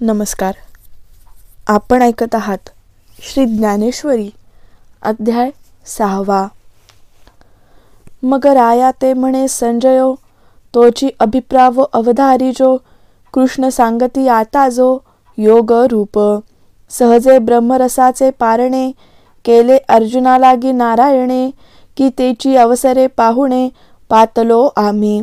नमस्कार. आपण ऐकत आहात श्री ज्ञानेश्वरी अध्याय 6. मग राया ते म्हणे संजयो, तोची अभिप्राव अवधारिजो. कृष्ण सांगती आता जो योग रूप. सहजे ब्रह्मरसाचे पारणे, केले अर्जुना लागी नारायणे. की तेची अवसरे पाहुणे, पातलो आम्ही.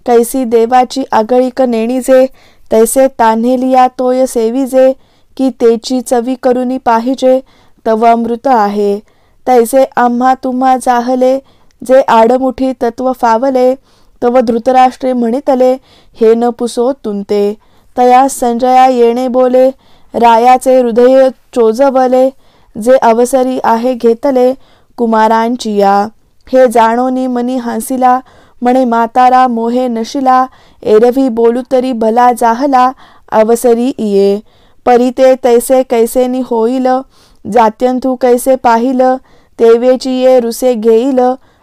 कैसी देवाची आगळीक नेणीजे, तैसे तान्हेलिया तोय सेविजे. की तेची चवी करुनी पाहिजे, तव अमृत आहे. तैसे आम्हा तुम्हा जाहले, जे आडमुठी तत्व फावले. तव धृतराष्ट्रे म्हणितले, हे न पुसो तुंते. तया संजया येणे बोले, रायाचे हृदय चोजवले. जे अवसरी आहे घेतले, कुमारांचिया. हे जाणोनी मनी हंसिला, म्हणे म्हातारा मोहे नशिला. एरवी बोलू तरी भला जाहला, अवसरी इये. परी ते तैसे कैसेनी होईल, जात्यंतू कैसे पाहिल. तेवेची ये रुसे घेईल,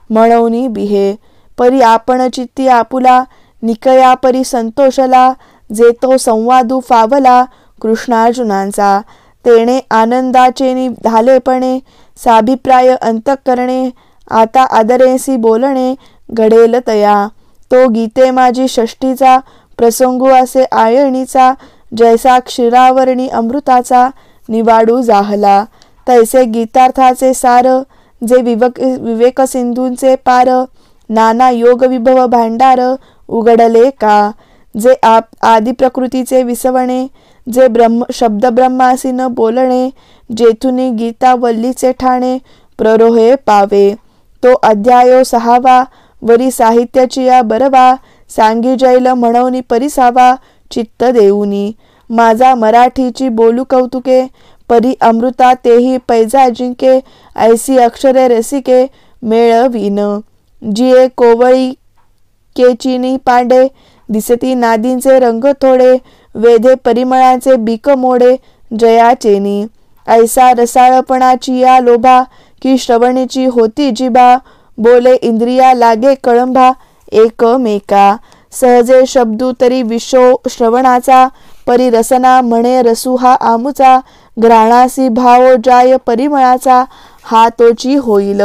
म्हणूनी बिहे. परी आपण चित्ती आपुला, निकया परी संतोषला. जे तो संवादू फावला, कृष्णार्जुनांचा. तेणे आनंदाचेनी झालेपणे, साभिप्राय अंतःकरणे. आता आदरेसी बोलणे, घडेल तया. तो गीते माझी षष्टीचा, प्रसंगू असे आयणीचा. जैसा क्षीरावरणी अमृताचा, निवाडू जाहला. तैसे गीतार्थाचे सार, जे विवेक सिंधूंचे पार. नाना योग विभव भांडार, उघडले का. जे आदि प्रकृतीचे विसवणे, जे शब्द ब्रह्मासी न बोलणे. जेथुनी गीता वल्लीचे ठाणे, प्ररोहे पावे. तो अध्यायो 6 वरी साहित्याची या बरवा. सांगी जैल म्हणवनी परिसावा, चित्त देऊनी. माझा मराठीची बोलू कौतुके, परी अमृता तेही पैजा जिंके. ऐसी अक्षरे रसिके, मेळवीन. जिये कोवळी केचिनी पांडे, दिसती नादींचे रंग थोडे. वेधे परिमळाचे बीक मोडे, जयाचेनी. ऐसा रसाळपणाची या लोभा, की श्रवणीची होती जिभा. बोले इंद्रिया लागे कळंबा, एकमेका. सहजे शब्दू तरी विशो श्रवणाचा. परी रसना म्हणे रसू हा आमुचा. घ्राणासी भावो जाय परिमळाचा, हा तोची होईल.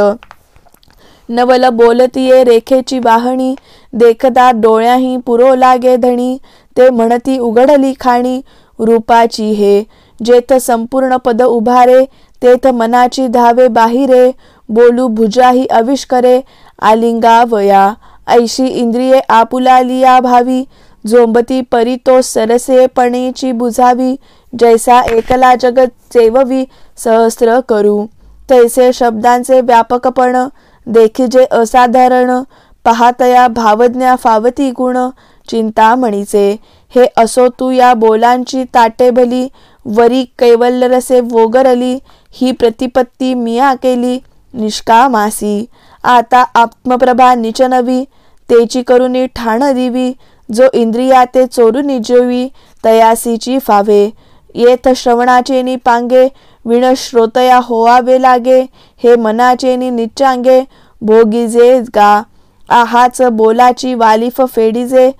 नवल बोलतीये रेखेची वाहणी, देखता डोळ्याही पुरो लागे धणी. ते म्हणती उघडली खाणी, रूपाची हे. जेथ संपूर्ण पद उभारे, तेथ मनाची धावे बाहिरे. बोलू भुजाही आविष्करे, आलिंगावया. ऐशी इंद्रिये आपुलालिया भावी, झोंबती परी तो सरसेपणीची बुझावी. जैसा एकला जगत चेववी, सहस्र करू. तैसे शब्दांचे व्यापकपण, देखिजे असाधारण. पाहतया भावज्ञा फावती गुण, चिंतामणीचे. हे असो तू या बोलांची ताटे भली. वरी कैवल्यरसे वोगरली, ही प्रतिपत्ती मिया केली निष्कामासी. आता आत्मप्रभा निचनवी, तेची करुनी ठाण दिवी. जो इंद्रिया ते चोरुनी जेवी, तयासीची फावे. येथ श्रवणाचेनी पांगे, विण श्रोतया होवावे लागे. हे मनाचेनी निच्चांगे, भोगीजे गा. आहाच बोलाची वालिफ फेडीजे,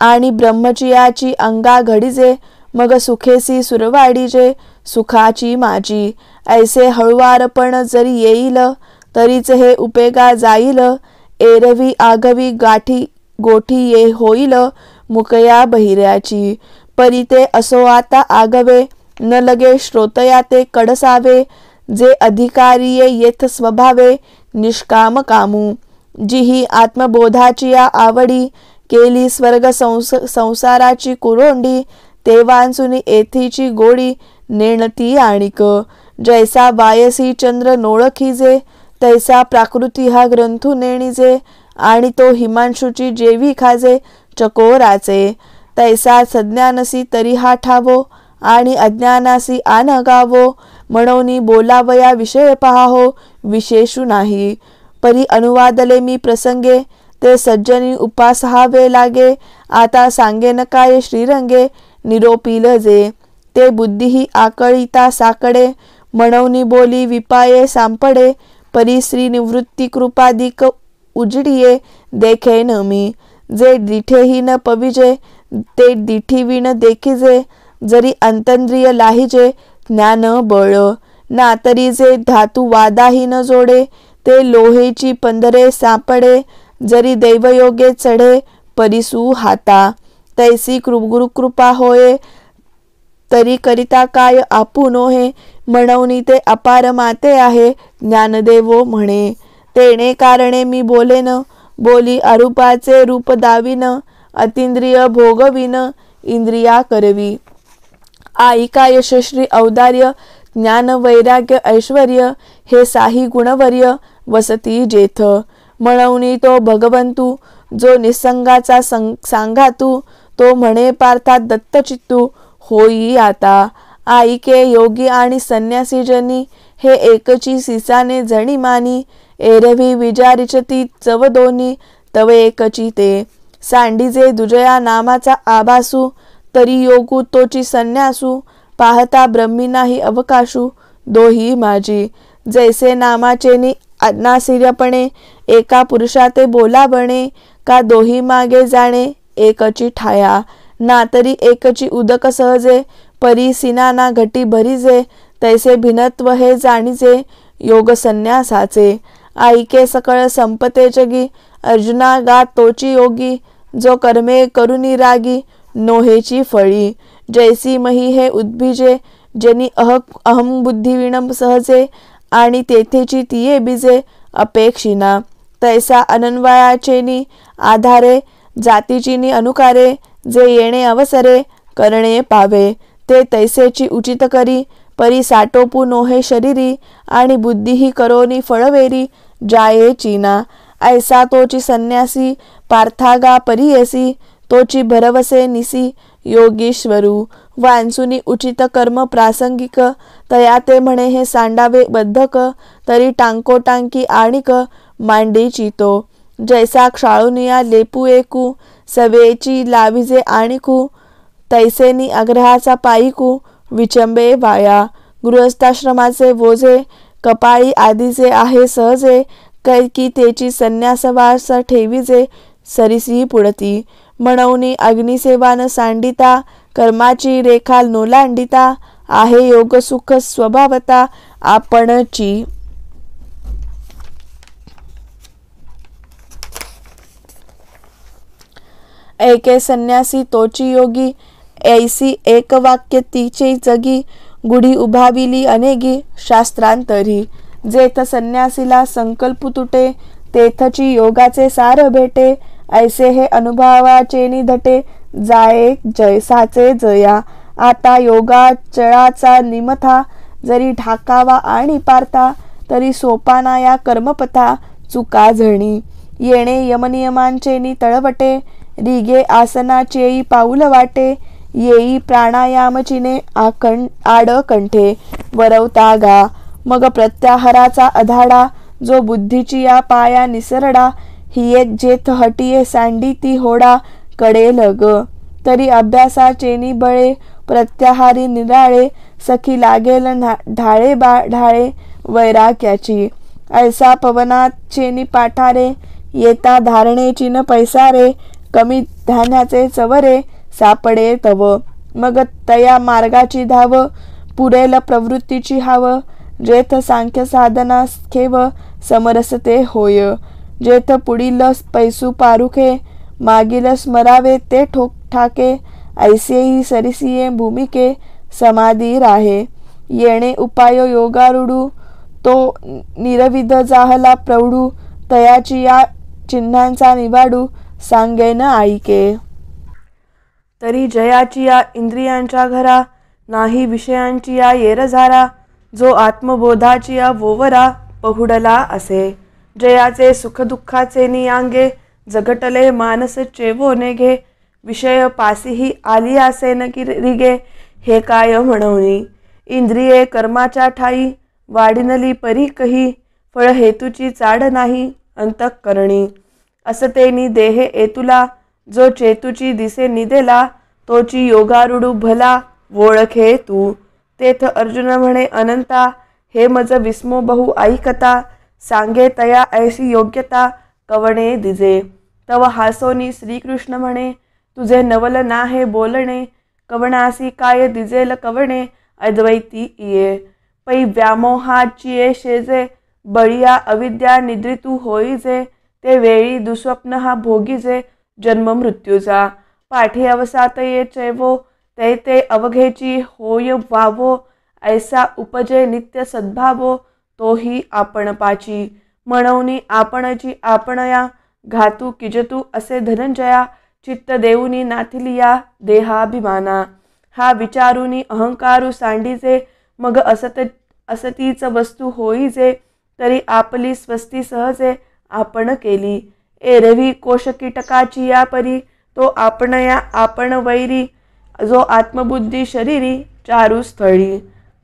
आणि ब्रह्मचियाची अंगा घडीजे. मग सुखेसी सुरवाडीजे, सुखाची माझी. ऐसे हळुवारपण जरी येईल, तरीच हे उपेगा जाईल. एरवी आगवी गोठी ये होईल, मुकया बहिऱ्याची. परी ते असो आता आगवे, न लगे श्रोतया ते कडसावे. जे अधिकारिये येथ स्वभावे, निष्काम कामू. जिही आत्मबोधाची या आवडी, केली स्वर्ग संसाराची कुरोंडी. तेवांचुनी एथीची गोडी, नेणती आणिक. जैसा वायसी चंद्र नोळखीजे, तैसा प्राकृती हा ग्रंथू नेणीजे. आणि तो हिमांशूची जेवी खाजे, चकोराचे. तैसा सज्ञानसी तरी हा ठावो, आणि अज्ञानासी आन गावो. म्हणूनी बोलावया विषय पहाहो, विशेषू नाही. परी अनुवादले मी प्रसंगे, ते सज्जनी उपासहावे लागे. आता सांगेन काय श्रीरंगे, निरोपील जे. ते बुद्धीही आकळिता साकडे, म्हणूनी बोली विपाये सांपडे. परी श्री निवृत्ती कृपादिक उजडिये, देखेन मी. जे दिठेही न पविजे, ते दिठीविण देखिजे. जरी अंतंद्रिय लाहिजे ज्ञान बळ, ना तरी जे धातू वादाही न जोडे, ते लोहेची पंधरे सापडे, जरी दैवयोगे चढे परिसू हाता, तैसी गुरुकृपा होये, तरी करिता काय आपू नोहे, म्हणून ते अपार माते आहे ज्ञानदेवो म्हणे, तेणे कारणे मी बोलेन, बोली अरूपाचे रूप दाविन, अतिंद्रिय भोगविन इंद्रिया करवी, आईका यशश्री औदार्य, ज्ञान वैराग्य ऐश्वर्य, हे साही गुणवर्य वसती जेथ, म्हणून तो भगवंतू, जो निसंगाचा सांगातू, तो म्हणे पार्था दत्तचित्तू होई आता, आईके योगी आणि संन्यासी जनी, हे एकची सिसाने जणी मानी, एरवी विचारिचती चव दोनी, तव एकची ते, सांडीजे दुजया नामाचा आभासू, तरी योगू तोची संन्यासू, पाहता ब्रह्मी नाही अवकाशू, दोही माझी, जैसे नामाचेनी नासिर्यपणे, एका पुरुषाते बोला बणे, का दोही मागे जाणे एकची ठाया, ना तरी एकची उदक सहजे, परी सिनाना घटी भरीजे, तैसे भिन्नत्व हे जाणीजे योग संन्यासाचे, आईके सकळ संपते जगी, अर्जुना गा तोची योगी, जो कर्मे करुनी रागी नोहेची फळी, जैसी मही हे उद्भिजे, जनी अहम बुद्धी विणम सहजे, आणि तेथेची तिये बीजे अपेक्षिना, तैसा अनन्वयाचेनी आधारे, जातीचीनी अनुकारे, जे येणे अवसरे करणे पावे, ते तैसेची उचित करी, परी साटोपू नोहे शरीरी, आणि बुद्धीही करोनी फळवेरी जाये चीना, ऐसा तोची संन्यासी पार्थागा परियसी, तोची भरवसे निसी योगीश्वरू, वांसुनी उचित कर्म प्रासंगिक, तया ते म्हणे हे सांडावे बद्धक, तरी टांकोटांकी आणिक मांडी चितो, जैसा क्षाळुनिया लेपू एकू, सवेची लाविजे आणिकू, तैसेनी अग्रहाचा पाईकू विचंबे वाया, गृहस्थाश्रमाचे वोझे कपाळी आदीचे आहे सहजे, कैकी तेची संन्यासवास ठेविजे सरिसी पुढती, म्हणून अग्निसेवा न सांडिता, कर्माची रेखा नोलांडिता, आहे योग सुख स्वभावता आपणची, ऐके संन्यासी तोची योगी, ऐसी एक वाक्य तिचे जगी, गुढी उभाविली अनेगी शास्त्रांतरी, जेथ संन्यासीला संकल्प तुटे, तेथची योगाचे सार भेटे, ऐसे हे अनुभवाचे निधटे, जाये जैसाचे जया, आता योगा चळाचा निमथा, जरी ढाकावा आणि पार्था, तरी सोपाना या कर्मपथा चुका झणी, येणे यमनियमांचेनी तळवटे, रिगे आसनाचेई पाऊल वाटे, येई प्राणायामचिने आडकंठे वरवता गा, मग प्रत्याहाराचा अधाडा, जो बुद्धीची या पाया निसरडा, ही एक जेथ हटिये सांडी ती होडा कडे लग, तरी अभ्यासाचेनी बळे प्रत्याहारी निराळे, सखी लागेल ढाळे ढाळे वैराग्याची, ऐसा पवनात चेनी पाठारे, येता धारणेची न पैसारे, कमी धान्याचे चवरे सापडे तव, मग तया मार्गाची धाव, पुरेल प्रवृत्तीची हाव, जेथ सांख्य साधना खेव समरसते होय, जेथ पुढील पैसू पारुखे, मागील स्मरावे ते ठोक ठाके, ऐसेही सरिसिये भूमिके समाधी राहे, येणे उपाय योगारूढू, तो निरविध जाहला प्रौढू, तयाची या चिन्हांचा निवाडू सांगेन ऐके, तरी जयाची या इंद्रियांच्या घरा, नाही विषयांची या येरझारा, जो आत्मबोधाची या वोवरा पहुडला असे, जयाचे सुखदुःखाचे नियांगे, जगटले मानस चेवो नेघे, विषय पासीही आली असे न रिगे, हे काय म्हणूनी, इंद्रिये कर्माच्या ठाई, वाढिनली परी कही, फळ हेतूची चाड नाही अंतःकरणी, असतेनी देहे एतुला, जो चेतूची दिसे निदेला, तोची योगारूढू भला ओळखे तू, तेथ अर्जुन म्हणे अनंता, हे मज विस्मो बहु ऐकता, सांगे तया ऐसी योग्यता कवणे दिजे, तव हासोनी श्रीकृष्ण म्हणे, तुझे नवल ना हे बोलणे, कवणासी काय दिजेल कवणे अद्वैती इये. पै व्यामोहाचिये शेजे बळिया अविद्या निद्रितू होईजे. ते वेळी दुस्वप्न हा भोगीजे जन्म मृत्यूचा. पाठी अवसात ये चैवो ते ते अवघेची होय व्हावो. ऐसा उपजे नित्य सद्भावो तोही आपण पाची. म्हणूनी आपणची आपणया घातू किजतू असे धनंजया. चित्त देऊनी नाथिलिया देहाभिमाना. हा विचारुनी अहंकारू सांडीजे. मग असतीच वस्तू होईजे. तरी आपली स्वस्ती सहजे आपण केली. एरवी कोश कीटकाची या परी तो आपणया आपण वैरी. जो आत्मबुद्धी शरीरी चारू स्थळी.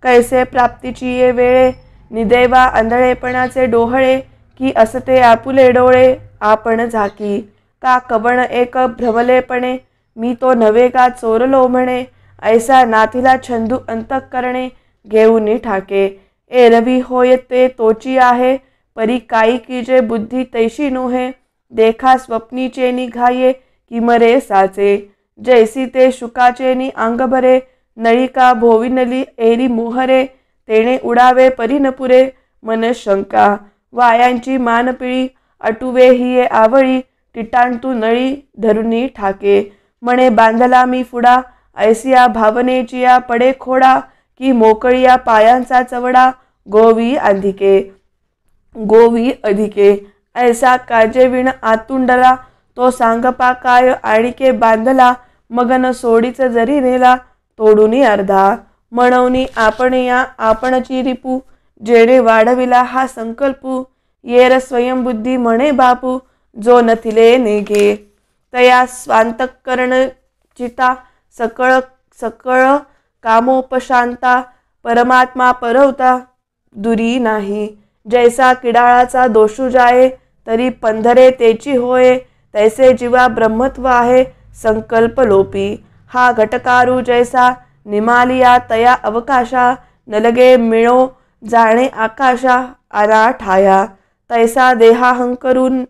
कैसे प्राप्तीची ये वेळे निदेवा आंधळेपणाचे डोहळे. की असते आपुले डोळे आपण झाकी. का कवण एक भ्रमलेपणे मी तो नव्हे का चोरलो म्हणे. ऐसा नाथिला छंदू अंतःकरणे घेऊनी ठाके. एरवी होय ते तोची आहे परी काही की जे बुद्धी तैशी नोहे. देखा स्वप्नीचे निघाये कि मरे साचे. जैसी ते शुकाचे अंग भरे नळिका भोविनली एरी मोहरे. तेणे उडावे परी न पुरे मन शंका. वायांची मानपिळी अटुवे हिये आवळी. टिटांतू नळी धरुनी ठाके. म्हणे बांधला मी फुडा ऐसिया भावनेचिया पडे खोडा. की मोकळिया पायांचा चवडा गोवी अधिके. ऐसा काजे विण आतुंडला तो सांगपा काय आणिके बांधला. मगन सोडीच जरी नेला तोडूनी अर्धा. म्हणूनी आपण या आपणची रिपू जेणे वाढविला हा संकल्पू. येर स्वयंबुद्धी म्हणे बापू जो नथिले नेघे. तया स्वांतकरण चिता सकळ सकळ कामोपशांता. परमात्मा परवता दुरी नाही. जैसा किडाळाचा दोषू जाये तरी पंधरे तेची होय. तैसे जीवा ब्रह्मत्व आहे संकल्प लोपी. हा घटकारू जैसा निमालिया तया अवकाशा. नलगे मिळो जाणे आकाशा अनाठाया. तैसा देहाहंकरून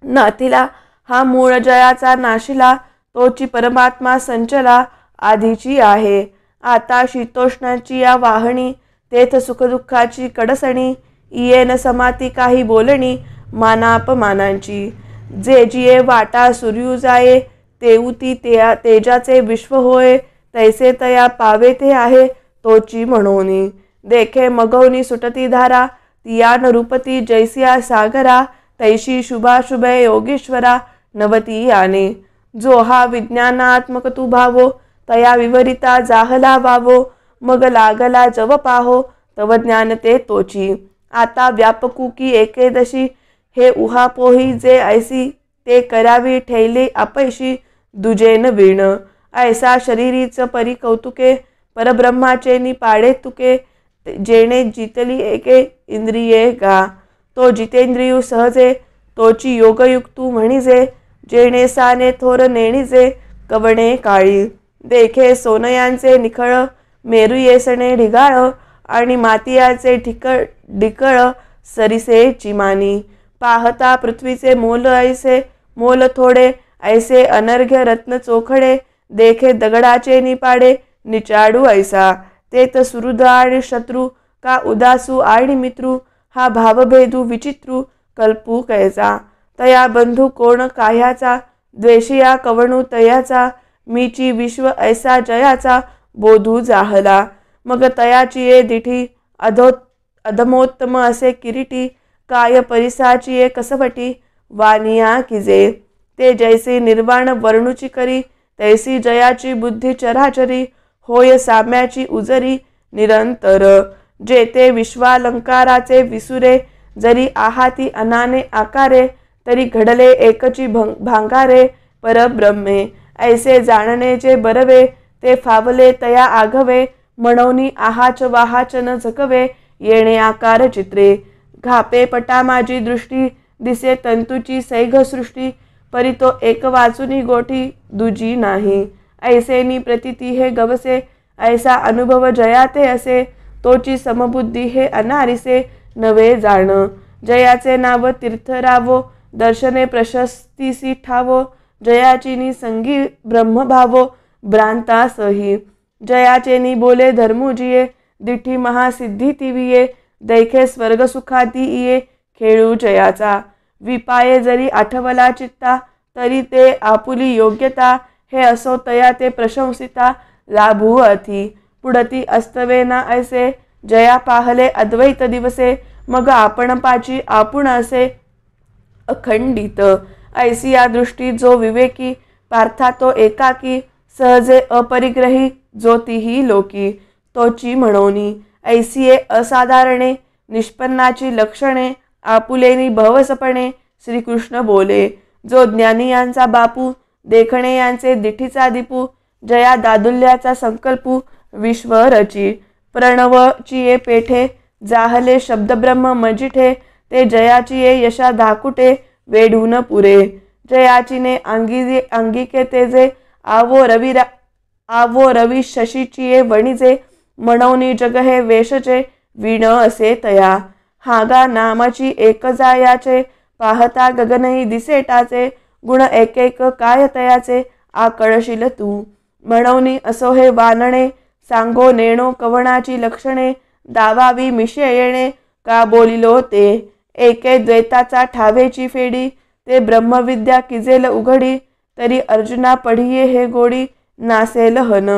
नाथिला हा मूळ जयाचा नाशिला. तोची परमात्मा संचला आधीची आहे. आता शीतोष्णाची या वाहणी तेथ सुखदुःखाची कडसणी. इयेन समाती काही बोलणी मानापमानांची. जे जिये वाटा सूर्यू जाये तेऊती तेजाचे विश्व होय. तैसे तया पावे ते आहे तोची म्हणोनी. देखे मगवनी सुटती धारा तियान रूपती जैसिया सागरा. तैशी शुभाशुभे योगेश्वरा नवती याने. जो हा विज्ञानात्मक तू भावो तया विवरिता जाहला वावो. मग लागला जव पाहो तव ज्ञान ते तोची. आता व्यापकू की एकेदशी हे उहापोही जे ऐसी. ते करावी ठेले अपैशी दुजेन वीण. ऐसा शरीरीच परी कौतुके परब्रह्माचे निपाडे तुके. जेणे जितली एके इंद्रिये गा. तो जितेंद्रियू सहजे तोची योगयुक्तू म्हणिजे. जेणे साने थोर नेणिजे कवणे काळी. देखे सोनयांचे निखळ मेरू येसणे ढिगाळ. आणि मातियाचे ढिकळ सरिसे चिमानी. पाहता पृथ्वीचे मोल ऐसे मोल थोडे. ऐसे अनर्घ्य रत्न चोखडे. देखे दगडाचे निपाडे निचाडू ऐसा. तेत सुहृद आणि शत्रू का उदासू आणि मित्रू. हा भावभेदू विचित्रू कल्पू कैसा. तया बंधू कोण काह्याचा द्वेषिया कवणू तयाचा. मीची विश्व ऐसा जयाचा बोधू जाहला. मग तयाची ये दिठी अधमोत्तम असे किरीटी. काय परिसाची ये कसपटी वानिया किजे. ते जैसी निर्वाण वर्णुची करी तैसी जयाची बुद्धी चराचरी. होय साम्याची उजरी निरंतर. जेते विश्वालंकाराचे विसुरे. जरी आहाती अनाने आकारे तरी घडले एकची भांगारे परब्रह्मे. ऐसे जाणणे जे बरवे ते फावले तया आघवे. म्हणूनी आहाच वाहाच न झकवे येणे आकार चित्रे. घापे पटा माझी दृष्टी दिसे तंतूची सैघ सृष्टी. परी तो एक वाचुनी गोठी दुजी नाही. ऐसेनी प्रतिती हे गवसे ऐसा अनुभव जयाते असे. तोची समबुद्धी हे अनारिसे नवे जाण. जयाचे नाव तीर्थरावो दर्शने प्रशस्तीसी ठावो. जयाची निसंगी ब्रह्मभावो भ्रांतासही। जयाचेनी बोले धर्मुजिये, दिठी महासिद्धी तिविये, दैखे स्वर्ग सुखाती इये, खेळू जयाचा. विपाये जरी आठवला चित्ता, तरी ते आपुली योग्यता. हे असो तया ते प्रशंसिता, लाभू अथी. पुढती अस्तवे ना ऐसे, जया पाहले अद्वैत दिवसे. मग आपण पाची आपुण असे अखंडित. ऐसी या दृष्टी जो विवेकी, पार्था तो एकाकी. सहजे अपरिग्रही, जो तीही लोकी. तोची म्हणोनी ऐसिये असाधारणे, निष्पन्नाची लक्षणे. आपुलेनी भवसपणे, श्रीकृष्ण बोले. जो ज्ञानी यांचा बापू, देखणे यांचे दिठीचा दीपू. जया दादुल्याचा संकल्पू, विश्व रची. प्रणवचिये पेठे, जाहले शब्दब्रह्म मजिठे. ते जयाचिये यशा धाकुटे, वेढून पुरे. जयाचीने अंगिके तेजे, आवो रवी शशीचिये वणिजे. म्हणवनी जग हे वेशचे, वीण असे तया. हागा नामाची एक जायाचे, पाहता गगनही दिसेटाचे. गुण एक एक काय तयाचे, आकळशील तू. म्हणवनी असो हे वानणे, सांगो नेणो कवणाची लक्षणे. दावावी मिशे येणे, का बोलिलो ते. एके द्वैताचा ठावेची फेडी, ते ब्रह्मविद्या किजेल उघडी. तरी अर्जुना पढिये हे गोडी, नासेल हन.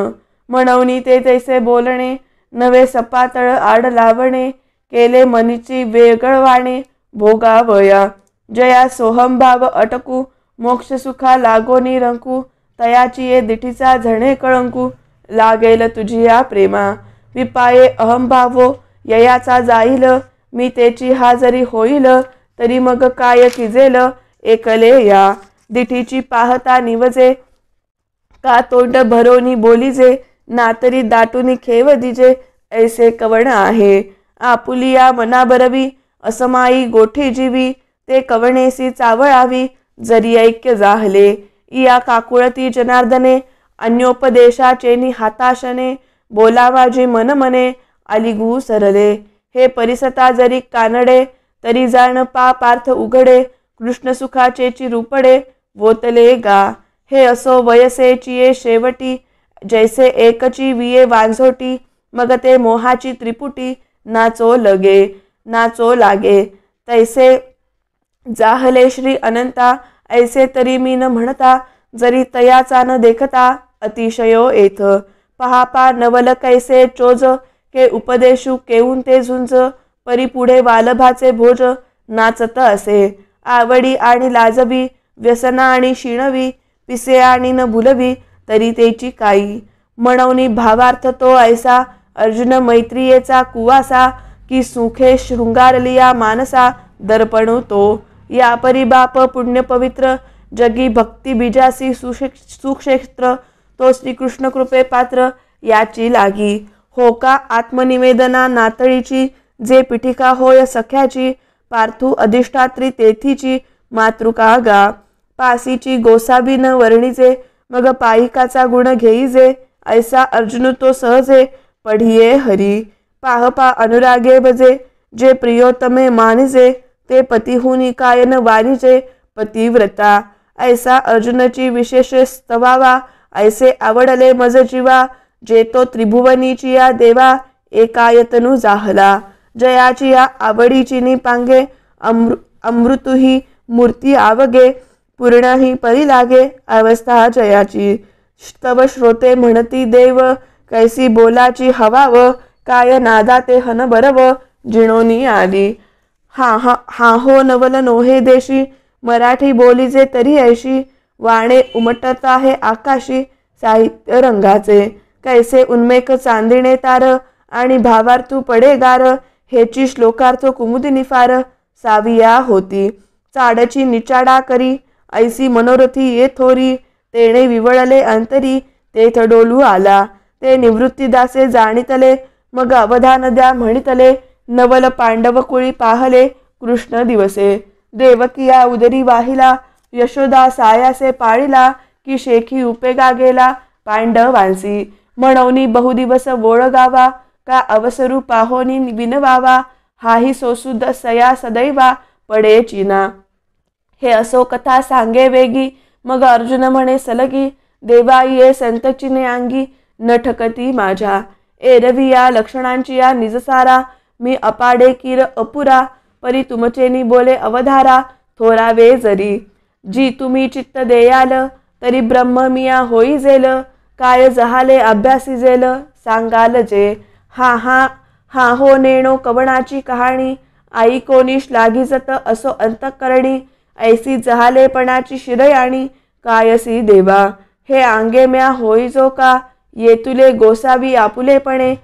म्हणवनी ते तैसे बोलणे, नवे सपातळ आड लावणे. केले मनीची वेगळवाणे, भोगावया. जया सोहंभाव अटकू, मोक्ष सुखा लागोनी रंकू. तयाची ये दिठीचा झणे कळंकू, लागेल तुझी या प्रेमा. विपाये अहंभावो, ययाचा जाईल. मी तेची हा जरी होईल, तरी मग काय किजेल एकले या. दिठीची पाहता निवजे, का तोंड भरोनी बोलीजे. नातरी दाटूनी खेव दिजे, ऐसे कवण आहे. आपुलिया मना बरवी, असमाई गोठी जीवी. ते कवणेसी चावळावी, जरी ऐक्य जाहले. इया काकुळती जनार्दने, अन्योपदेशाचेनी हाताशने. बोलावाजी मन मने, अलिगू सरले. हे परिसता जरी कानडे, तरी जाण पार्थ उघडे. कृष्ण सुखाचेची रूपडे, वोतले गा. हे असो वयसेचिये शेवटी, जैसे एकची विये वांझोटी. मग ते मोहाची त्रिपुटी, नाचो लागे. तैसे जाहले श्री अनंता, ऐसे तरी मी न म्हणता. जरी तयाचा न देखता, अतिशयो येथ. पहा नवल कैसे चोज, के उपदेशू केऊन ते झुंज. परी पुढे वालभाचे भोज, नाचत असे. आवडी आणि लाजवी, व्यसना आणि शिणवी. पिसे आणि न भुलवी, तरी तेची काई. म्हणवनी भावार्थ तो ऐसा, अर्जुन मैत्रियेचा कुवासा. की सुखे शृंगारलिया मानसा, दर्पणू तो. या परिबाप पुण्य पवित्र, जगी भक्ती बीजासी सुक्षेत्र. तो श्रीकृष्ण कृपे पात्र, याची लागी. हो का आत्मनिवेदना नातळीची, जे पिठिका होय सख्याची. पार्थू अधिष्ठात्री तेथीची, मातृका गा. पासीची गोसावी न वर्णिजे, मग पायिकाचा गुण घेईजे. ऐसा अर्जुन तो सहजे, पढिये हरी. पाहपा अनुरागे बजे, जे प्रियोतमे मानिजे. ते पतिहुनी कायन वानिजे, पतिव्रता. ऐसा अर्जुनची विशेष स्तवावा, ऐसे आवडले मज जीवा. जे तो त्रिभुवनीची या देवा, एकायतनु जाहला. जयाची या आवडीची निपांगे, अमृतुही मूर्ती आवगे. पूर्ण ही परी लागे, अवस्था जयाची. तव श्रोते म्हणती देव, कैसी बोलाची हवाव. काय नादा ते हन बरव, जिणोनी आली. हा हो नवल नोहे देशी, मराठी बोलीजे तरी ऐशी. वाणे उमटत आहे आकाशी, साहित्य रंगाचे. कैसे उन्मेक चांदिणे तार, आणि भावार्थू पडे गार. हेची श्लोकार्थ कुमुदिनी फार, साविया होती. चाडची निचाडा करी, ऐसी मनोरथी ये थोरी. तेणे विवळले अंतरी, तेथ डोलू आला. ते निवृत्तीदासे जाणितले, मग अवधान द्या म्हणितले. नवल पांडव कुळी पाहले, कृष्ण दिवसे. देवकिया उदरी वाहिला, यशोदा सायासे पाळिला. की शेखी उपेगा गेला, पांडवांसी. म्हणवनी बहुदिवस वोळ गावा, का अवसरू पाहोनी विनवावा. हाही सोसुद सया सदैवा, पडे चिना. हे असो कथा सांगे वेगी, मग अर्जुन म्हणे सलगी. देवा ये संतचिने अंगी न ठकती माझ्या. एरवी या लक्षणांची या निजसारा मी अपाडे किर अपुरा. परी तुमचेनी बोले अवधारा थोरावे जरी. जी तुम्ही चित्त देयाल तरी ब्रह्म मिया होई जेल. काय जहाले अभ्यासी जेल सांगाल जे. हा हा हा हो नेणो कवणाची कहाणी. आई कोणीश लागीजत असो अंतःकरणी. ऐसी जहालेपणाची शिरयाणी कायसी देवा. हे आंगे म्या होई जो का ये तुले गोसावी आपुलेपणे.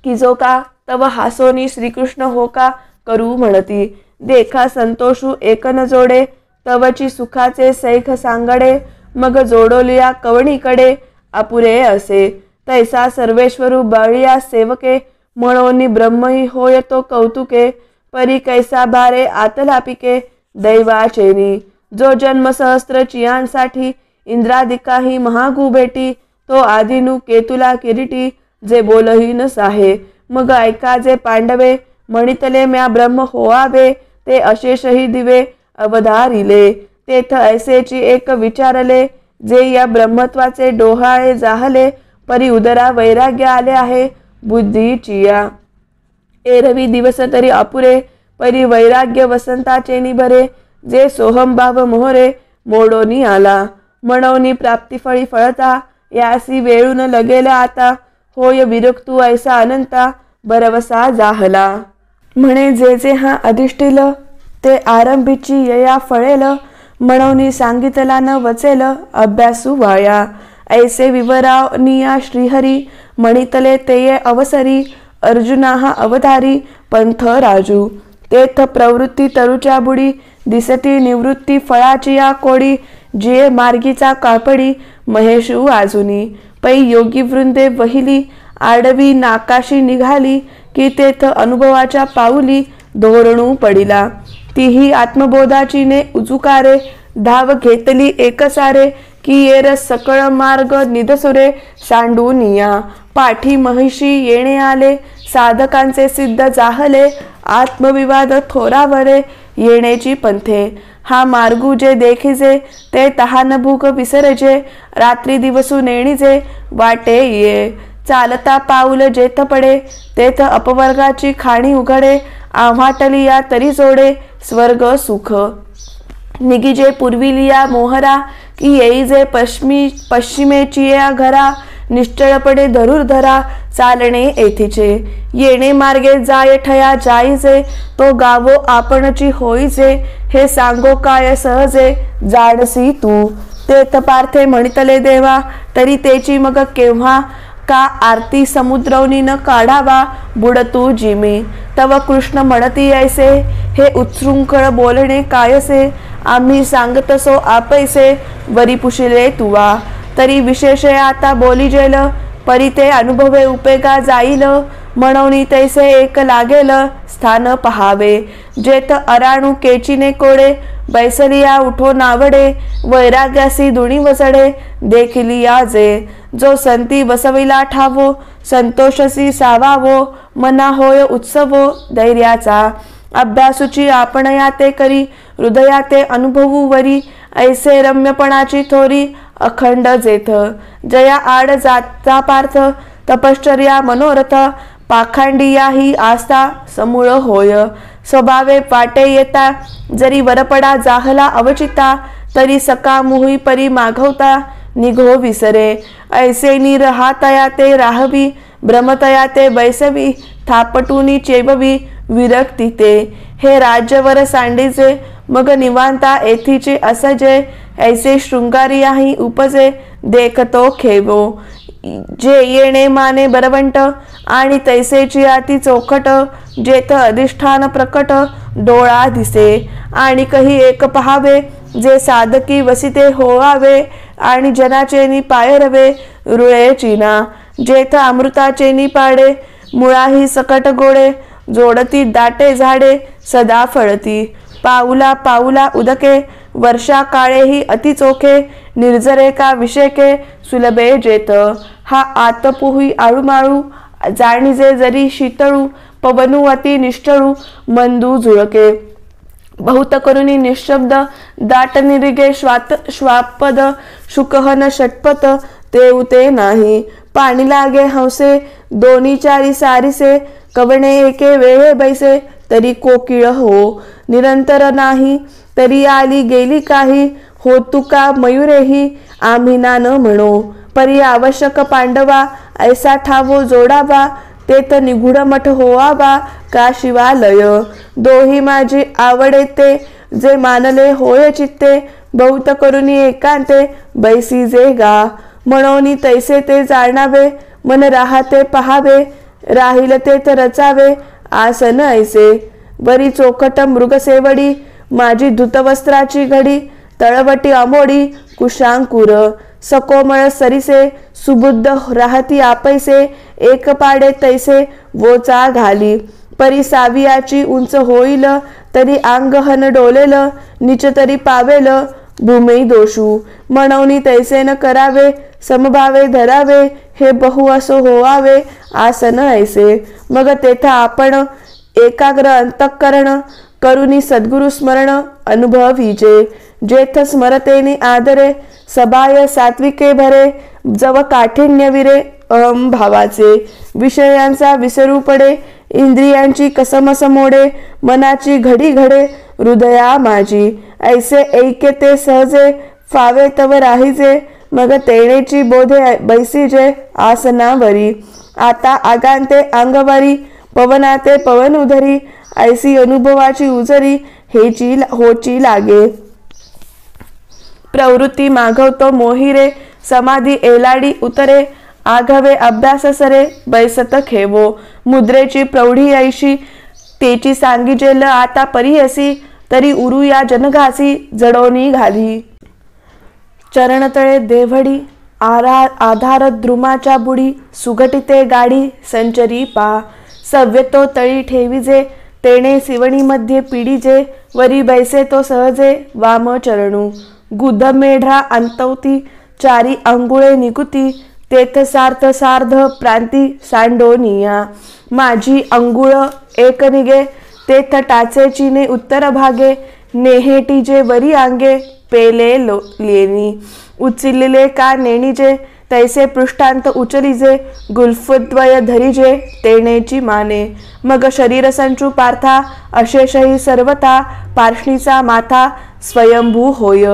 की जो का तव हासोनी श्रीकृष्ण हो का करू म्हणती. देखा संतोषू एक न जोडे तवची सुखाचे सैख सांगडे. मग जोडोलिया कवणीकडे अपुरे असे. तैसा सर्वेश्वरू बळिया सेवके म्हणोनी ब्रह्मही होय तो कौतुके. परी कैसा बारे आतला पिके दैवाचेनी. जो जन्म सहस्त्र चियांसाठी इंद्रादिकाही महागू भेटी. तो आदिनू केतुला किरीटी जे बोलही न साहे. मग ऐका जे पांडवे म्हणितले म्या ब्रह्म होआवे. ते अशेषही दिवे अवधारिले. तेथ ऐसेची एक विचारले जे या ब्रह्मत्वाचे डोहाळे जाहले. परी उदरा वैराग्य आले आहे बुद्धीचिया. एरवी दिवस तरी अपुरे परी वैराग्य वसंताचे निभरे. जे सोहमभाव मोहरे मोडोनी आला. म्हणोनी प्राप्तिफळी फळता यासी वेळून लगेल आता. होय विरक्तू ऐसा अनंता बरवसा जाहला. म्हणे जे जे हा अधिष्ठिल ते आरंभीची यया फळेल. म्हणोनी सांगितला न वचेल अभ्यासू वाया. ऐसे विवरानिया श्रीहरी म्हणितले तेये अवसरी. अर्जुना हा अवधारी पंथ राजू. तेथ प्रवृत्ती तरुच्या बुडी दिसती निवृत्ती फळाची या कोडी. जिये मार्गीचा कापडी महेशू आजुनी. पै योगी वृंदे वहिली आडवी नाकाशी निघाली. की तेथ अनुभवाच्या पाऊली धोरणू पडिला. तीही आत्मबोधाची ने उजुकारे धाव घेतली एकसारे. की येर सकळ मार्ग निदसुरे सांडूनिया. पाठी महिषी येणे आले साधकांचे सिद्ध जाहले. आत्मविवाद थोरावरे येण्याची पंथे. हा मार्गू जे देखिजे ते तहान भूक विसरजे. रात्री दिवसू नेणीजे वाटे ये. चालता पाऊल जेथ पडे तेथ अपवर्गाची खाणी उघडे. आव्हाटली या तरी जोडे स्वर्ग सुख. निगिजे पूर्विलिया मोहरा की येई जे पश्चिमेची या घरा. निश्चळपणे धरुर धरा चालणे येथीचे. येणे मार्गे जाय ठया जाईजे तो गावो आपणची होईजे. हे सांगो काय सहजे जाणसी तू. तेथ पार्थे म्हणितले देवा तरी तेची मग केव्हा. का आरती समुद्रवनी न काढावा बुडतू जिमी. तव कृष्ण म्हणती ऐसे हे उत्सृंखळ बोलणे कायसे. आम्ही सांगतसो आपैसे वरी पुशिले तुवा. तरी विशेष आता बोली जेल परी ते अनुभवे उपेगा जाईल. म्हणोनी तैसे एक लागेल स्थान पहावे. जेथ अराणू केचिने कोडे बैसलिया उठो नावडे. वैराग्यासी दुणी वसडे देखिलिया जे. जो संती बसविला ठावो संतोषसी सावावो. मना होय उत्सवो धैर्याचा. अभ्यासूची आपण याते करी हृदयाते अनुभवू वरी. ऐसे रम्यपणाची थोरी अखंड जेथ. जया आड जाता पार्थ तपश्चर्या मनोरथ. पाखांडिया ही आस्था समूळ होय. स्वभावे वाटे येता जरी वरपडा जाहला अवचिता. तरी सका मुही परी मागवता निघो विसरे. ऐसे निरहा तया ते राहवी भ्रमतया ते बैसवी. थापटूनी चेबवी विरक्ती ते. हे राज्यवर सांडीचे मग निवांता येथीचे असजे. ऐसे शृंगारियाही उपजे देखतो खेवो. जे येणे माने बरवंट आणि तैसेची आती चोखट. जेथ अधिष्ठान प्रकट डोळा दिसे. आणि काही एक पहावे जे साधकी वसिते होवावे. आणि जनाचेनी पायरवे रुळे चिना. जेथ अमृताचेनी पाडे मुळाही सकट गोडे. जोडती दाटे झाडे सदा फळती. पाऊला पाऊला उदके वर्षा काळेही अति चोखे. निर्जरे का विषेके सुलभे जेत. हा आतपुही आळूमाळू जाणीजे जरी शीतळू. पवनू अति निष्ठळू मंदू झुळके. बहुत करुणी निशब्द दाट निरिगे श्वापद शुकहन षटपथ ते उते नाही पाणी लागे हंसे दोन्ही चारी सारिसे कवणे एके वेळे बैसे तरी कोकिळ हो निरंतर नाही तरी आली गेली काही हो तुका मयुरेही आम्ही ना न म्हणो परी आवश्यक पांडवा ऐसा ठावो जोडावा तेथ निगुड मठ होवावा का शिवालय दोही माझी आवडे ते जे मानले होय चित्ते बहुत करुणी एकांते बैसी जे गा म्हणोनी तैसे ते जाणावे मन राहते पहावे राहील ते तर रचावे आसन ऐसे वरी चोखट मृगसेवडी माझी धुतवस्त्राची घडी तळवटी अमोडी कुशांकुर सकोमळ सरिसे सुबुद्ध राहती आपैसे एक पाडे तैसे वोचा घाली परी सावियाची उंच होईल तरी अंगहन डोलेल निच तरी पावेल भूमी दोषू म्हणवनी तैसे न करावे समभावे धरावे हे बहु असो होवावे आसन ऐसे मग तेथा आपण एकाग्र अंतःकरण करुनी सद्गुरु स्मरण अनुभवीजे जेथ स्मरतेने आदरे सबाय सात्विके भरे जव काठिण्य विरे अहम भावाचे विषयांचा विसरू पडे इंद्रियांची कसमस मोडे मनाची घडी घडे हृदया माझी ऐसे ऐके ते सहजे फावे तव राहीजे मग तेणेची बोधे बैसीजे आसनावरी आता आगांते अंगवरी पवनाते पवन उधरी ऐसी अनुभवाची उजरी हेची होची लागे प्रवृत्ती मागवतो मोहिरे समाधी एलाडी उतरे आघवे अभ्यास सरे बैसत खेवो मुद्रेची प्रौढी ऐशी तेची सांगिजेल आता परिहसी तरी उरू या जनघासी जडोनी घाली चरणतळे देवडी आधार द्रुमाच्या बुडी सुघटिते गाडी संचरी पा सव्यतो तळी ठेविजे तेणे सिवणीमध्ये पिढीजे वरी बैसे तो सहजे वाम चरणू गुद मेढ्रा अंतवती चारी अंगुळे निकुती तेथ सार्थ सार्ध प्रांती सांडोनिया माझी अंगुळ एक निगे तेथ टाचे चिने उत्तर भागे नेहेटीजे वरी अंगे पेले लेनी उचिलेले का नेणीजे तैसे पृष्ठांत उचलीजे गुल्फद्वय धरीजे तेणेची माने मग शरीर संचू पार्था अशेषही सर्वथा पार्ष्णीचा माथा स्वयंभू होय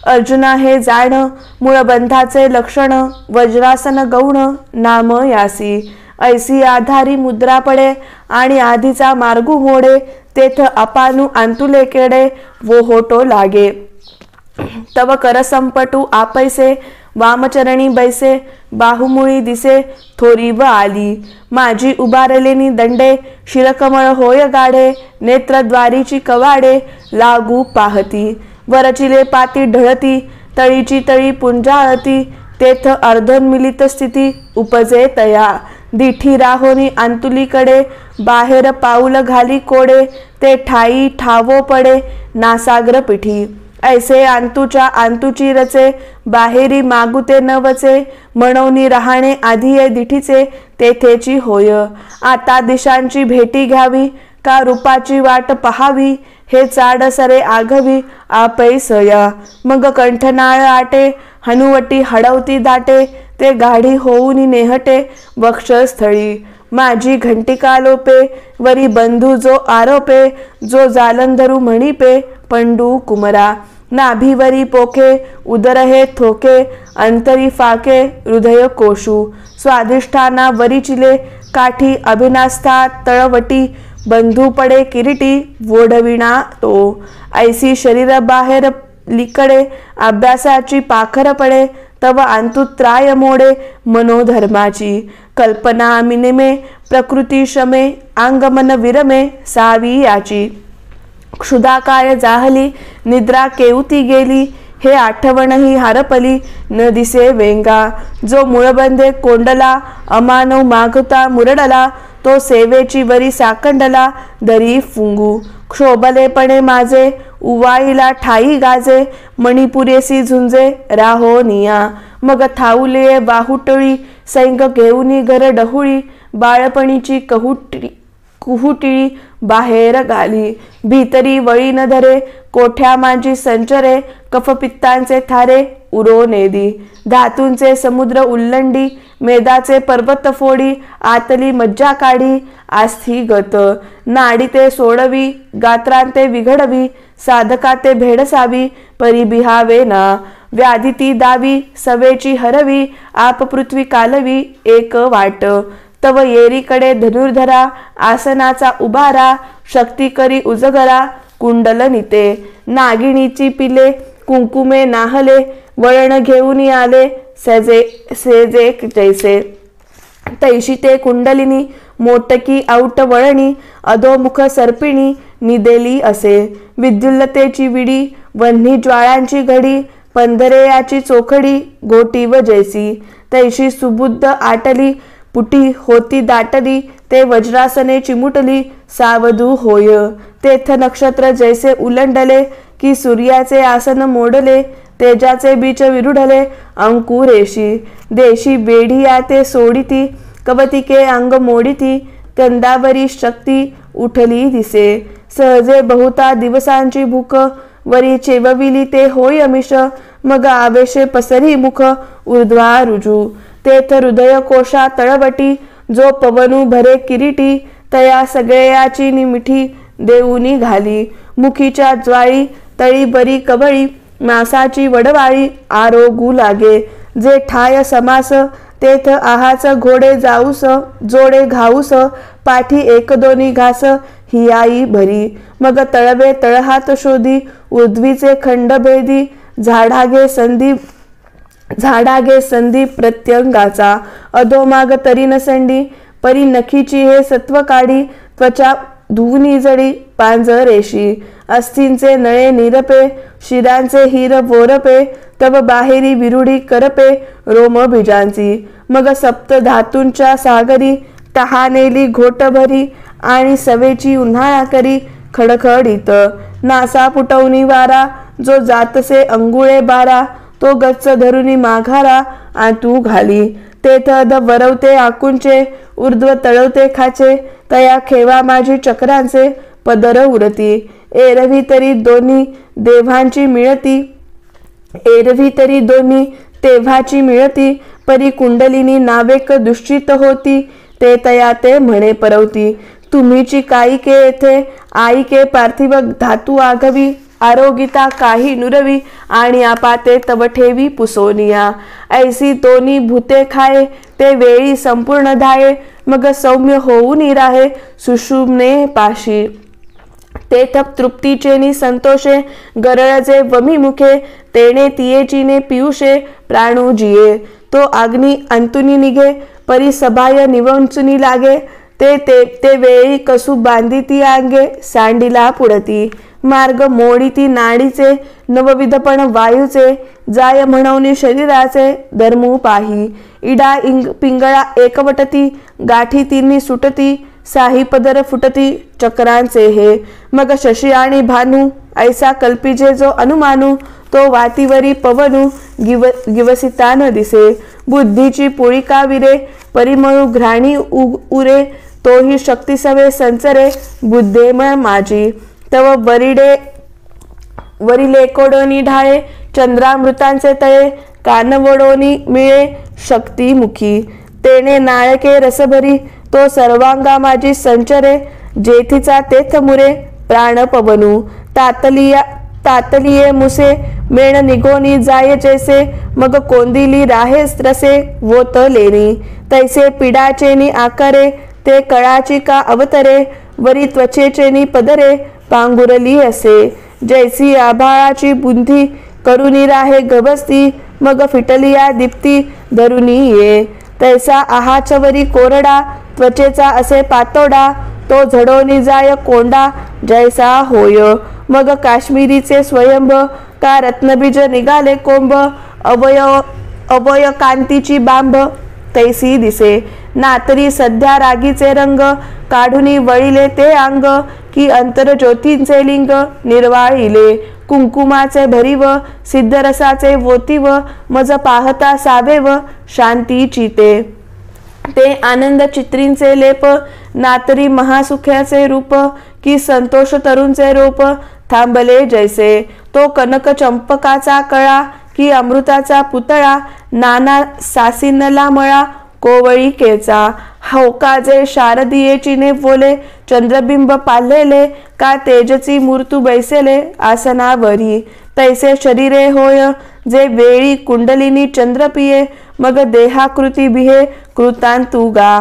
अर्जुना हे जाण मूळबंधाचे लक्षण वज्रासन गौण नाम यासी ऐसी आधारी मुद्रा पडे आणि आधीचा मार्गू मोडे तेथ अपानू अंतुले केडे वो होटो लागे तव करसंपटू आपैसे वामचरणी बैसे बाहुमुळी दिसे थोरी व आली माझी उभारलेनी दंडे शिरकमळ होय गाढे नेत्रद्वारीची कवाडे लागू पाहती वरचिले पाती ढळती तळीची तळी पुंजाळती तेथ अर्धोन्मिलित स्थिती उपजे तया दिठी राहोनी अंतुलीकडे बाहेर पाऊल घाली कोडे ते ठाई ठावो पडे नासाग्र पिठी ऐसे अंतुच्या अंतुची रचे बाहेरी मागुते न वचे म्हणोनी राहणे आधी दिठीचे तेथेची होय आता दिशांची भेटी घ्यावी का रूपाची वाट पहावी हे चाड सरे आघवी आपैसया मग कंठनाळ आटे हनुवटी हडवती दाटे ते गाढी होऊनी नेहटे वक्षस्थळी माझी घंटिका लोपे वरी बंधू जो आरोपे जो जालंधरू म्हणीपे पंडू कुमरा नाभीवरी पोखे उदर हे थोके अंतरी फाके हृदय कोशू स्वाधिष्ठाना वरीचिले काठी अभिनास्था तळवटी बंधू पडे किरीटी वोढविणा तो ऐसी शरीर बाहेर लिकडे अभ्यासाची पाखर पडे तव अंतुत्राय मोडे मनोधर्माची कल्पना मिनिमे प्रकृती शमे अंगमन विरमे सावी याची क्षुधाकाय जाहली निद्रा केवती गेली हे आठवणही हरपली न दिसे वेंगा जो मुळबंधे कोंडला अमानव मागता मुरडला तो सेवेची वरी साकंडला दरी फुंगू क्षोभलेपणे माझे उवाईला ठाई गाजे मणिपुरेसी झुंजे राहो निया मग थाऊले बाहुटळी सैंग घेऊनी घर डहुळी बाळपणीची कुहुटिळी बाहेर घाली. भीतरी वळी न धरे कोठ्या माझी संचरे, कफपित्तांचे थारे उरो नेदी. धातूंचे समुद्र उल्लंडी, मेदाचे पर्वत फोडी, आतली मज्जा काढी आस्थी गत. नाडी ते सोडवी, गात्रांते विघडवी, साधका ते भेडसावी, परी बिहावे ना. व्याधी ती दावी, सवेची हरवी, आप पृथ्वी कालवी एक वाट. तव येरीकडे धनुर्धरा, आसनाचा उभारा, शक्ती करी उजगरा कुंडल निते. नागिणीची पिले कुंकुमे नाहले, वळण घेऊन आले सेजे जैसे. तैशी ते कुंडलिनी, मोटकी औट वळणी, अधोमुख सर्पिणी निदेली असे. विद्युल्लतेची विडी, वन्ही ज्वाळांची घडी, पंधरेयाची चोखडी गोटीव जैसी. तैशी सुबुद्ध आटली, पुटी होती दाटली, ते वज्रासने चिमुटली सावधू होय. तेथ नक्षत्र जैसे उलंडले, की सूर्याचे आसन मोडले, तेजाचे बीच विरुढले अंकुरेशी. देशी बेढिया ते सोडिती, कवतिके अंग मोडिती, कंदावरी शक्ती उठली दिसे. सहजे बहुता दिवसांची भूक, वरी चेवविली ते होय अमिष. मग आवेशे पसरी मुख ऊर्ध्वा रुजू. तेथ हृदय कोशा तळवटी, जो पवनू भरे किरीटी, तया सगळ्याची निमिठी देऊनी घाली. मुखीच्या ज्वाळी तळी बरी कवळी, मासाची वडवाळी आरोगू लागे. जे ठाय समास, तेथ आहाच घोडे जाऊस, जोडे घाऊस, पाठी एक दोन्ही घास हियाई भरी. मग तळवे तळहात शोधी, ऊर्ध्वीचे खंड भेदी, झाडागे संधी प्रत्यंगाचा. अधोमाग तरी नसंडी, परी नखीची हे सत्व काढी, त्वचा धुवनी जडी पांजरेशी. अस्थींचे नळे निरपे, शिरांचे हिर वोरपे, तव बाहेरी विरुडी करपे रोम बीजांची. मग सप्त धातूंच्या सागरी, तहानेली घोटभरी, आणि सवेची उन्हाळा करी खडखडीत. नासा फुटवणी वारा, जो जातसे अंगुळे बारा, तो गच्च धरुनी माघारा आतू घाली. तेथ अध वरवते आकुंचे, ऊर्ध्व तळवते खाचे, तया खेवा माझी चक्रांचे पदर उरती. एरवी तरी दोन्ही देवांची मिळती, एरवी तरी दोन्ही तेव्हाची मिळती, परी कुंडलिनी नावेक दुश्चित होती, ते तया ते म्हणे परवती. तुम्हीची काईके येथे, आईके पार्थिव धातू आघवी, आरोगिता काही नुरवी, आणि आपाते तव ठेवी पुसोनिया. ऐसी दोन्ही भूते खाये, ते वेळी संपूर्ण धाये, मग सौम्य होऊन राहे सुषुम्ने पाशी. तेथ तृप्तीचेनी संतोषे, गरळजे वमी मुखे, तेने तियेचीने पियुषे प्राणू जिये. तो अग्नी अंतुनी निघे, परी सभाय निवंचुनी लागे, ते वेळी कसू बांधिती अंगे सांडीला पुढती. मार्ग मोडीती नाडीचे, नवविधपण वायूचे, जाय म्हणवनी शरीराचे धर्मू पाही. इडा पिंगळा एकवटती, गाठी तिन्ही सुटती, साही पदर फुटती चक्रांचे हे. मग शशी आणि भानू, ऐसा कल्पिजे जो अनुमानू, तो वातीवरी पवनू गिवसितान दिसे. बुद्धीची पुळिका विरे, परिमळू घ्राणी उरे, तोही शक्ती सवे संचरे बुद्धेमय माझी. तव वरिले कोडोनी ढाळे, चंद्रामृतांचे तळे, कानवडोनी मिळे शक्ती मुखी. तेने नाळके रसभरी, तो सर्वांगा माझी संचरे, जेथीचा तेथ मुरे प्राण पवनू. तातलिये मुसे, मेण निघोनी जाय जैसे, मग कोंदिली राहे रसे वोत लेनी. तैसे पिडाचेनी आकारे, ते कळाची का अवतरे, वरी त्वचेचेनी पदरे पांगुरली असे. जैसी आभाळाची बुंधी, करुनी राहे गबसती, मग फिटलिया दीप्ती धरुनी ये. तैसा आहाचवरी कोरडा, त्वचेचा असे पातोडा, तो झडोनी जाय कोंडा जैसा होय. मग काश्मीरीचे स्वयंभ, का रत्नबीज निघाले कोंब, अवय कांतीची बांब तैसी दिसे. नातरी सध्या रागीचे रंग, काढुनी वळिले ते अंग, की अंतर ज्योतींचे लिंग निर्वाळिले. कुंकुमाचे भरीव, सिद्धरसाचे वोतीव, मज पाहता सावेव शांतीची ते. ते आनंद चित्रींचे लेप, नातरी महासुख्याचे रूप, की संतोष तरुणचे रोप, थांबले जैसे तो कनक चंपकाचा कळा, की अमृताचा पुतळा, नाना सासिनला मळा, कोवळीकेचा होका जे शारदीयेची ने बोले, चंद्रबिंब पालेले, का तेजची मूर्तू बैसेले आसनावरी, तैसे शरीरे होय जे वेळी कुंडलिनी चंद्र पिये, मग देहाकृती बिहे कृतांतुगा,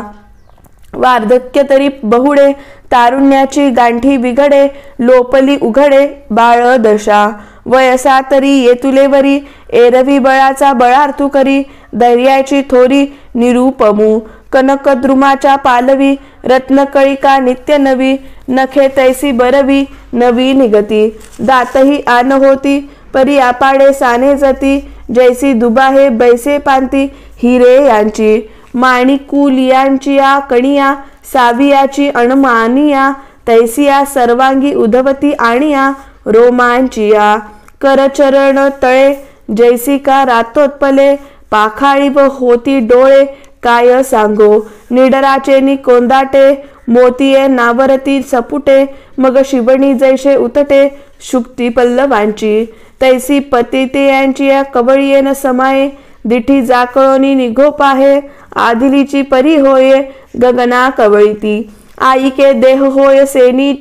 वार्धक्य तरी बहुडे, तारुण्याची गांठी बिघडे, लोपली उघडे बाळ दशा, वयसा तरी येतुलेवरी, एरवी बळाचा बळार्थू करी, धैर्याची थोरी निरूपमू, कनकद्रुमाच्या पालवी, रत्नकळिका नित्य नवी, नखे तैसी बरवी नवी निगती, दातही आन होती परी आपाडे साने जती, जैसी दुबाहे बैसे पांती हिरे यांची, माणिकुलियांची या कणिया, सावियाची अणमानिया, तैसिया सर्वांगी उधवती आणिया, रोमांचिया करचरण तळे, जैसी का रातोत्पले, पाखाळी व होती डोळे, काय सांगो निडराचे नि कोंदाटे, मोतिये नावरती सपुटे, मग शिवणी जैसे उतटे, शुक्ती पल्लवांची, तैसी पतिते यांची या कवळीयेन समाये, दिठी जाकळोनी निघोप आहे, आदिलीची परी होये गगना कवळीती, आईके देह होय सेनी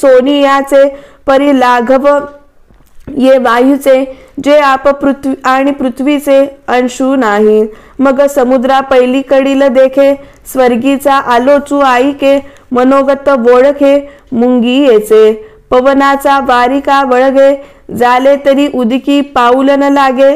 सोनियाचे, परी लाघव ये वायूचे, जे आप पृथ्वी आणि पृथ्वीचे अंशू नाही, मग समुद्रा पैलीकडील देखे, स्वर्गीचा आलोचू आईके, मनोगत ओळखे मुंगी येचे, पवनाचा वारिका वळगे, झाले तरी उदकी पाऊल न लागे,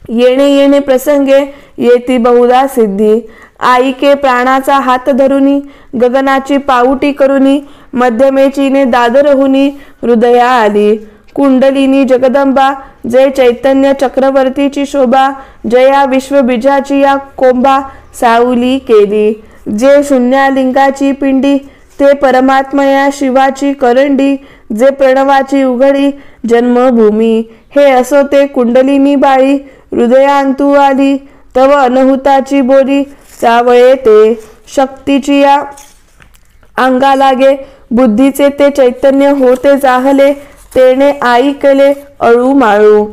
येणे येणे प्रसंगे येती बहुधा सिद्धी, आईके प्राणाचा हात धरुनी, गगनाची पाऊटी करुनी, मध्यमेचीने दादरहुनी हृदया आली, कुंडलिनी जगदंबा, जय चैतन्य चक्रवर्तीची शोभा, जया विश्वबीजाची या कोंबा, सावली केली, जे शून्यालिंगाची पिंडी, ते परमात्मया शिवाची करंडी, जे प्रणवाची उघडी जन्मभूमी, हे असो ते कुंडलिनी बाळी, हृदयांतू आली तव अनहुताची बोली, चावळे ते शक्तीची या अंगा लागे, बुद्धीचे ते चैतन्य होते जाहले, तेने ऐकले अळू माळू,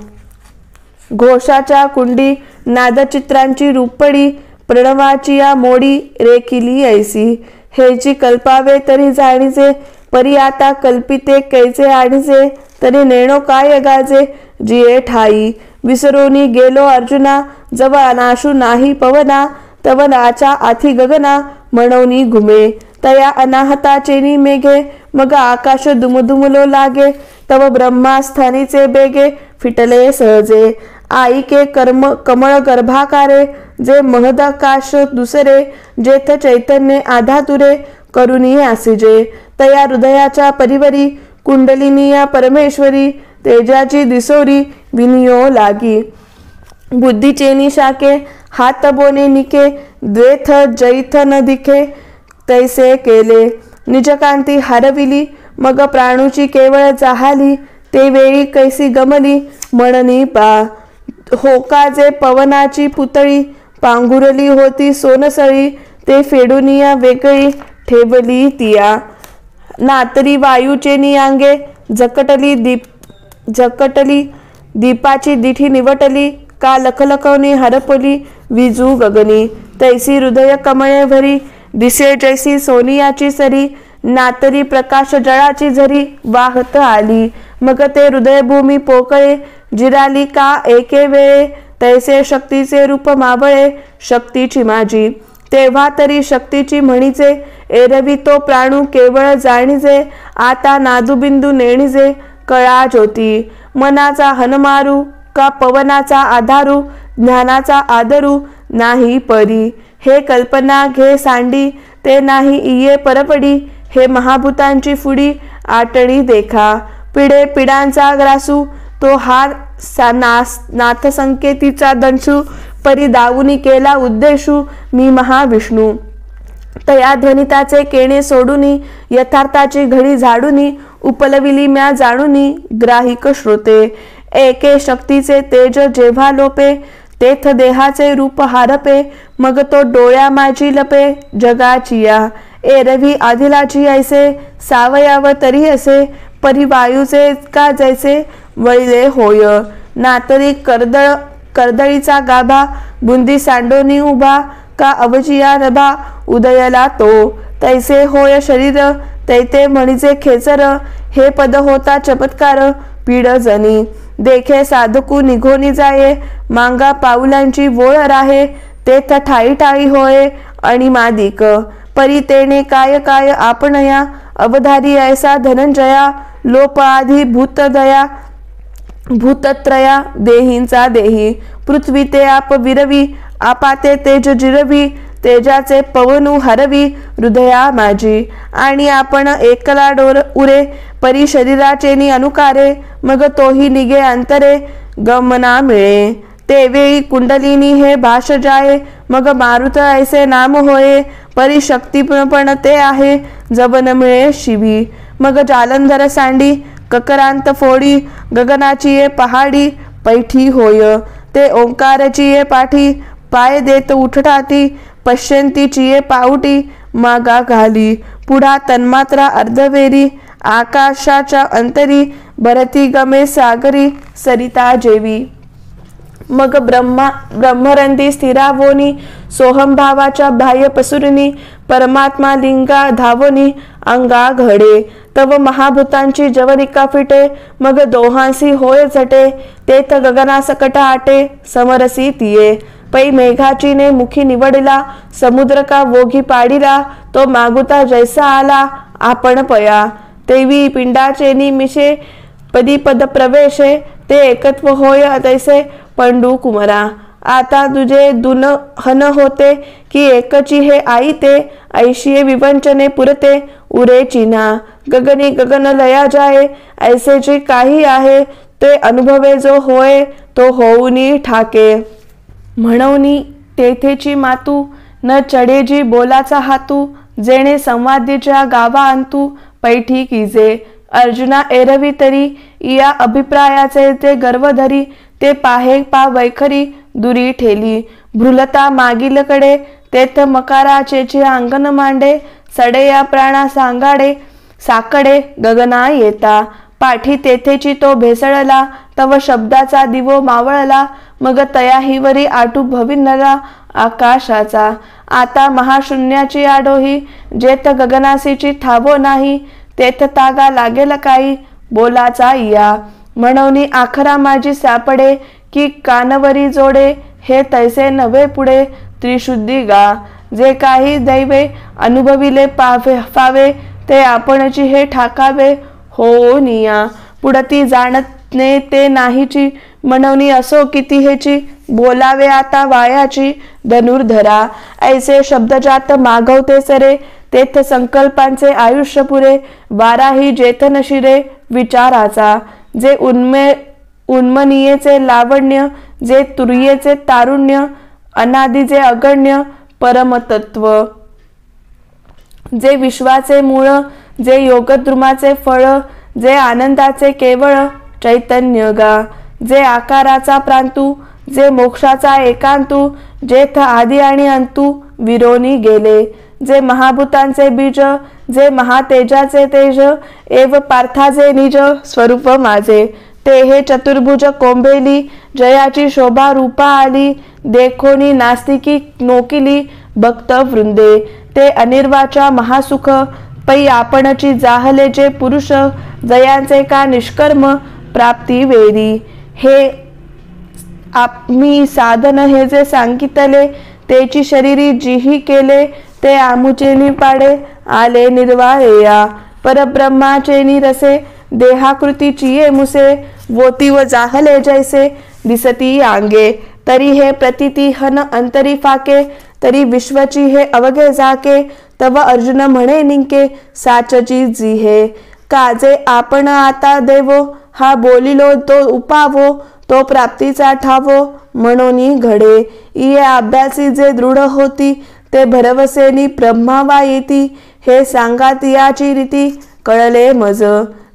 घोषाच्या कुंडी, नादचित्रांची रूपडी, प्रणवाची या मोडी रेखिली ऐसी, हेची कल्पावे तरी जाणीचे, परी आता कल्पिते कैचे आणीचे, तरी नेणो काय गाजे, जिये ठाई विसरोनी गेलो अर्जुना, जव अनाशू नाही पवना, तव नाचा आथी गगना, म्हणोनी घुमे, तया अनाहताचेनी मेघे, मग आकाश दुमदुमलो लागे, तव ब्रह्मास्थानीचे बेगे, फिटले सहजे, आईके कर्म कमळ गर्भाकारे, जे महदाकाश दुसरे, जेथ चैतन्य आधातुरे, करुणी आसिजे, तया हृदयाच्या परिवरी, कुंडलिनी या परमेश्वरी, तेजाची दिसोरी विनियो लागी, बुद्धीचेनी शाके, हात बोने निके, द्वेथ जैथ न दिखे, तैसे केले, निजकांती हरविली, मग प्राणूची केवळ जाहाली, ते वेळी कैसी गमली म्हणनी पा, होका जे पवनाची पुतळी, पांघुरली होती सोनसळी, ते फेडुनिया वेगळी ठेवली तिया, नातरी वायूचे नियांगे, झकटली दीपाची दिठी निवटली, का लखलखवणी हरपली विजू गगनी, तैसी हृदय कमळे भरी, दिसे जैसी सोनियाची सरी, नातरी प्रकाश जळाची झरी वाहत आली, मग ते हृदयभूमी पोकळे, जिराली का एके वेळे, तैसे शक्तीचे रूप मावळे, शक्तीची माझी, तेव्हा तरी शक्तीची म्हणीचे, एरवी तो प्राणू केवळ जाणीजे, आता नादुबिंदू नेणीजे, कळा ज्योती, मनाचा हनमारू, का पवनाचा आधारू, ज्ञानाचा आदरू नाही परी, हे कल्पना घे सांडी, ते नाही इये परपडी, हे महाभूतांची फुडी आटणी देखा, पिढे पिढांचा ग्रासू, तो हा नाथ संकेतीचा दंशू, परी दावुनी केला उद्देशू, मी महाविष्णू, तया ध्वनिताचे केणे सोडूनी, यथार्थाची घडी झाडूनी, उपलविली म्या जाणूनी ग्राहिक श्रोते, एके शक्तीचे तेज जेव्हा लोपे, तेथ देहाचे रूप हारपे, मग तो डोळ्या माझी लपे जगाचिया. एरवी आदिलाची ऐसे, सावयाव तरी असे, परी वायूचे का जैसे वळले होय. नातरी कर्दळीचा गाभा, बुंदी सांडोनी उभा, का अवजिया नभा उदयला तो. तैसे होय शरीर, तैते म्हणिजे खेचर, हे पद होता चमत्कार पीड जनी. देखे साधकू निघोनी जाये, मांगा पाऊलांची वोळ राहे, तेथ ठाई ठाई होय आणि मादिक. परी तेने काय काय आपणया, अवधारी ऐसा धनंजया, लोप आधी भूतदया भूतत्रया देहींचा देही. पृथ्वी ते आप विरवी, आपाते तेज जिरवी, तेजाचे पवनू हरवी हृदया माझी. आणि आपण एकला डोर उरे, परी शरीराचेनी अनुकारे, मग तोही निगे अंतरे गमना मिळे. ते वेळी कुंडलिनी हे भाष जाये, मग मारुत ऐसे नाम होये, परी शक्ती पण ते आहे जवन मिळे शिवी. मग जालंधर सांडी, ककरांत फोडी, गगनाची ये पहाडी पैठी होय. ते ओंकारची ये पाठी, पाय देत उठटाती, पश्यंतीची ये पाऊटी मागा घाली. पुढा तन्मात्रा अर्धवेरी, आकाशाच्या अंतरी, भरती गमे सागरी सरिता जेवी. मग ब्रह्मरंदी स्थिरावोनी, सोहमभावाच्या बाह्य पसुरनी, परमात्मा लिंगा धावोनी अंगा घडे. तव महाभूतांची जवनिका फिटे, मग दोहांसी होय झटे, तेथ गगनासकट आटे समरसी तिये. पै मेघाची ने मुखी निवडला, समुद्र का वोघी पाडिला, तो मागुता जैसा आला आपण पया. तेवी पिंडाचे निमिषे, पदी पद प्रवेशे, ते एकत्व होय तैसे पंडू कुमरा. आता तुझे दुन हन होते, की एकची हे आई ते, ऐशिये विवंचने पुरते उरे चिन्हा. गगनी गगन लया जाये, ऐसे जे काही आहे, ते अनुभवे जो होय तो होऊनी ठाके. म्हणूनी तेथेची मातू, न चढेजी बोलाचा हातू, जेणे संवादीच्या गावा अंतू पैठी कीजे. अर्जुना एरवी तरी, या अभिप्रायाचे ते गर्व धरी, ते पाहे पा वैखरी दुरी ठेली. भ्रुलता मागीलकडे, तेथ मकाराचेचे अंगण मांडे, सडे या प्राणा सांगाडे साकडे गगना येता. पाठी तेथेची तो भेसळला, तव शब्दाचा दिवो मावळला, मग तयाहीवरी आटू भविनला आकाशाचा. आता महाशून्याची आडोही, जेथ गगनासीची थावो नाही, तेथ तागा लागेल काही बोलाचा या. म्हणून आखरा माझी सापडे, की कानवरी जोडे, हे तैसे नव्हे पुढे त्रिशुद्धी गा. जे काही दैवे अनुभविले फावे, ते आपणची हे ठाकावे हो निया. पुढती जाणते ते नाहीची, म्हणून असो किती हेची, बोलावे आता वायाची धनुर्धरा. ऐसे शब्दजात मागवते सरे, तेथ संकल्पांचे आयुष्य पुरे. वाराही जेथ नशिरे विचाराचा, जे उन्मनीयेचे लावण्य, जे तुर्येचे तारुण्य, अनादीचे अगण्य परमतत्व. जे विश्वाचे मूळ, जे योगद्रुमाचे फळ, जे आनंदाचे केवळ चैतन्य गा. जे आकाराचा प्रांतू, जे मोक्षाचा एकांतू, जेथ आदी आणि अंतू विरोनी गेले. जे महाभूतांचे बीज, जे महातेजाचे तेज, एव पार्थाचे निज स्वरूप माझे. ते हे चतुर्भुज कोंबेली, जयाची शोभा रूपा आली, देखोनी नास्तिकी नोकिली भक्त वृंदे. ते अनिर्वाचा महासुख, पै आपणची जाहले जे पुरुष, जयांचे का निष्कर्म प्राप्ती वेरी. हे आम्ही साधन हे जे सांगितले, तेची शरीरी जिही केले, ते आमुचेनी पाडे आले निर्वाळेया. परब्रह्माचे निरसे, देहाकृतीची ये मुसे, वोती व जाहले जैसे दिसती आंगे. तरी हे प्रतिती हन अंतरी फाके, तरी विश्वची हे अवघे जाके. तव अर्जुन म्हणे निंके, साचची जी हे. काजे आपण आता देवो, हा बोलिलो तो उपावो, तो प्राप्तीचा ठावो म्हणून घडे. इये अभ्यासी जे दृढ होती, ते भरवसेनी ब्रह्मावा येती. हे सांगात याची रीती, कळले मज.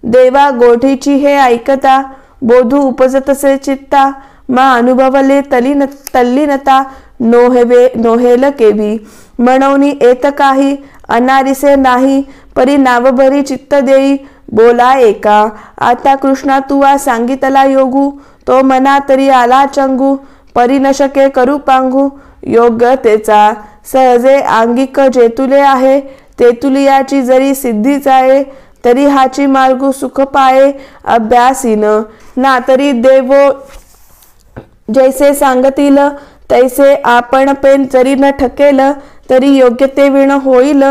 देवा गोठीची हे ऐकता, बोधू उपजतसे चित्ता, मा अनुभवले तल्लीनता नोहेल केवी. म्हणूनी येत काही अनारिसे नाही, परी नावभरी चित्त देई बोला एका. आता कृष्णा तुवा सांगितला योगू, तो मना तरी आला चंगू. परी न शके करू पांगू योग्यतेचा. सहजे आंगिक जेतुले आहे, तेतुलियाची जरी सिद्धी जाये. तरी हाची मार्गू सुख पाये अभ्यासीन. ना तरी देवो जैसे सांगतील, तैसे आपण पेन जरी न ठकेल. तरी योग्यते विण होईल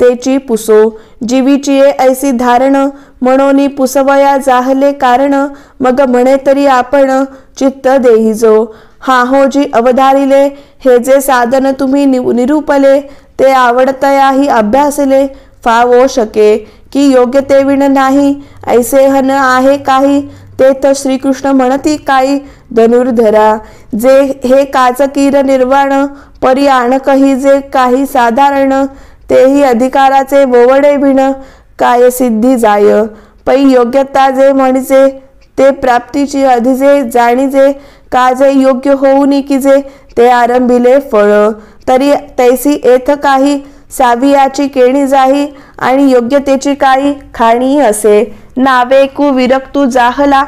तेची पुसो. जीवीची ऐसी धारण, म्हणून पुसवया जाहले कारण. मग म्हणे तरी आपण चित्त देईजो. हा हो जी अवधारिले, हे जे साधन तुम्ही निरूपले. ते आवडतयाही अभ्यासले फावो शके. की योग्यते विण नाही ऐसे हन आहे काही. तेथ श्रीकृष्ण म्हणती काही धनुर्धरा. जे हे काचकीर निर्वाण, परी आणकही जे काही साधारण. तेही अधिकाराचे वोवडे भिण, काय सिद्धी जाय. पै योग्यता जे म्हणिजे, ते प्राप्तीची अधिजे जाणीजे. काजे योग्य होऊनी की जे, ते आरंभिले फळ. तरी तैसी येथ काही सावियाची केणी जाही, आणि योग्यतेची काही खाणी असे. नावे कु विरक्तू जाहला,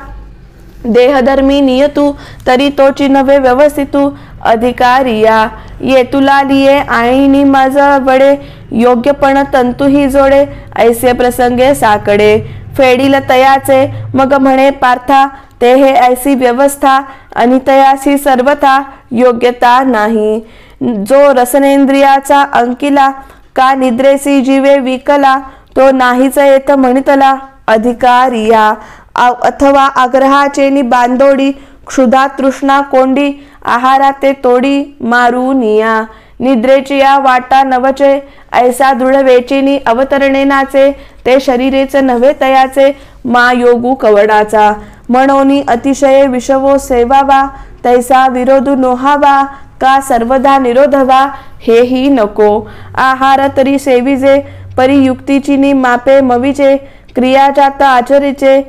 देहधर्मी नियतू. तरी तोची नवे व्यवस्थितू अधिकारिया. ये तुला लिये आणि माझ वडे, योग्यपण तंतुही जोडे. ऐसे प्रसंगे साकडे फेडील तयाचे. मग म्हणे पार्था, ते हे ऐसी व्यवस्था आणि तयासी सर्वथा योग्यता नाही. जो रसनेंद्रियाचा अंकिला, का निद्रेसी जीवे विकला. तो नाहीच येत म्हणितला अधिकारिया. अथवा आग्रहाचेनी बांधोडी, क्षुधा तृष्णा कोंडी. आहारा ते तोडी मारुनिया. निद्रेची या वाटा नवचे, ऐसा दृढ वेचिनी अवतरणे नाचे. ते शरीरेच नव्हे तयाचे, मा योगू कवडाचा. म्हणून अतिशय विषवो सेवावा, तैसा विरोधू नोहावा. का सर्वदा निरोधवा, हेही नको. आहार तरी सेविजे, परी युक्तीची नि मापे मविचे. क्रिया जात आचरिचे,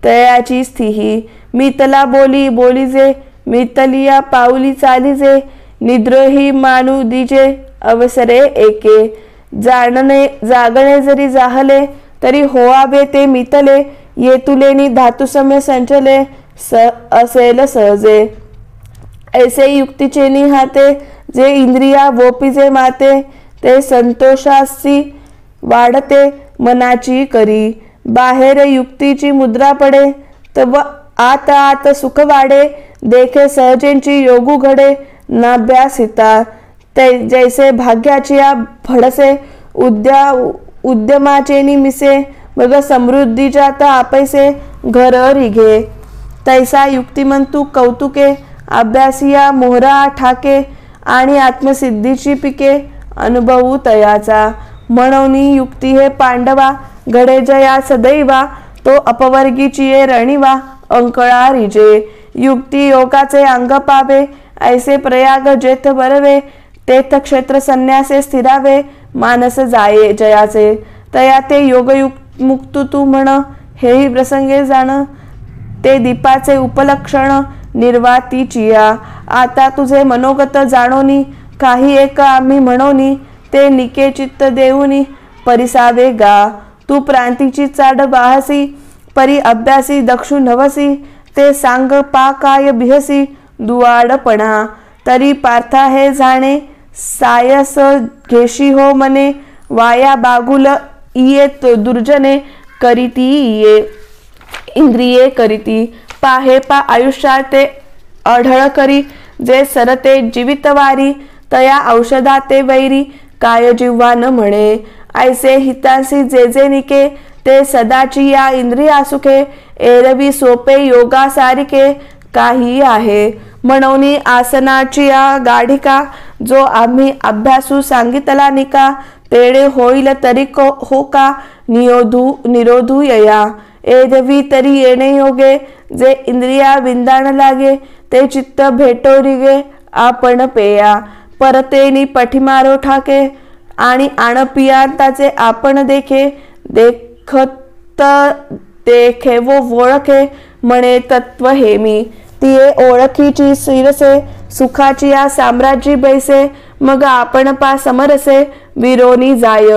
तयाची स्थिही. मितला बोली बोलीजे, मितलिया पाऊली चालीजे. निद्रही मानू दिजे, अवसरे एके. जागणे जरी जाहले, तरी होआवे ते मितले. येतुलेनी धातुसम्य संचले, असेल सहजे. ऐसे युक्तीचे निहाते, जे इंद्रिया वोपिजे माते. ते संतोषासी वाढते मनाची करी. बाहेर युक्तीची मुद्रा पडे, तव आत आत सुख वाढे. देखे सहजेंची योगू घडे, नाभ्यासिता. जैसे भाग्याची या भडसे, उद्यमाचे निमिसे. मग समृद्धी जात आपैसे घर रिघे. तैसा युक्तिमंतू कौतुके, अभ्यासिया मोहरा ठाके. आणि आत्मसिद्धीची पिके, अनुभवू तयाचा. म्हणून युक्ती हे पांडवा, घडे जया सदैवा. तो अपवर्गीची रणिवा, अंकळा रिजे. युक्ती योगाचे अंग पावे, ऐसे प्रयाग जेथ बरवे. तेथ क्षेत्र संन्यासे स्थिरावे, मानस जाये जयाचे. तया ते योगमुक्त तू म्हण, हेही प्रसंगे जाण. ते दीपाचे उपलक्षण, निर्वातीचिया. आता तुझे मनोगत जाणोनी, काही एक आम्ही म्हणोनी. ते निके चित्त देऊनी, परिसावे गा. तू प्रांतीची चाड बाहसी, परी अभ्यासी दक्षु नवसी. ते सांग पा काय बिहसी, दुवाडपणा. तरी पार्था हे जाणे, सायस घेशी हो मने. वाया बागुल इये दुर्जने, करीती इये इंद्रिये करीती. पाहे पा आयुष्यात ते अढळ करी. जे सरते जीवितवारी, तया औषधा ते वैरी. काय जिव्हा न म्हणे, ऐसे हितांसी जे जे निके. ते सदाची या इंद्रिया सुखे, एरवी सोपे योगा सारिके. काही आहे म्हणून आसनाची या गाढिका. जो आम्ही अभ्यासू सांगितला निका. तेडे होईल तरी हो का, निरोधू यया. एरवी तरी येणे योगे, जे इंद्रिया विंदाण लागे. ते चित्त भेटो रिगे, आपण पेया. परतेनी पठिमारो ठाके, आणि आणपियांताचे आपण देखे. देखत देखेवो ओळखे, म्हणे तत्व हेमी. तिये ओळखीची शिरसे सुखाची या साम्राज्यी बैसे मग आपण पा समरसे विरोनी जाय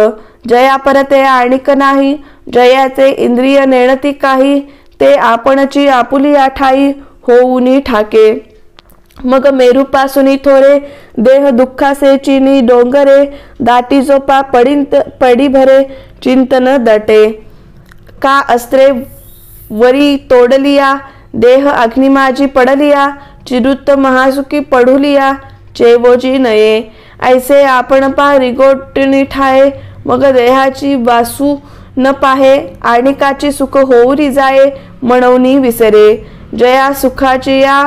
जया परते आणिक नाही जयाचे इंद्रिय नेणती काही ते आपणची आपुली ठाई होऊनी ठाके मग मेरूपासुनी थोरे देह दुःखासे चिनी डोंगरे दाटी जोपा पडी भरे चिंतन दटे का अस्त्रे वरी तोडलिया देह अग्निमाजी पडलिया चिरुत्त महासुखी पडुलिया चेवोजी नये ऐसे आपण पा रिगोटणी ठाये मग देहाची वासू न पाहे आणिकाची सुख होऊरी जाये म्हणूनी विसरे जया सुखाची या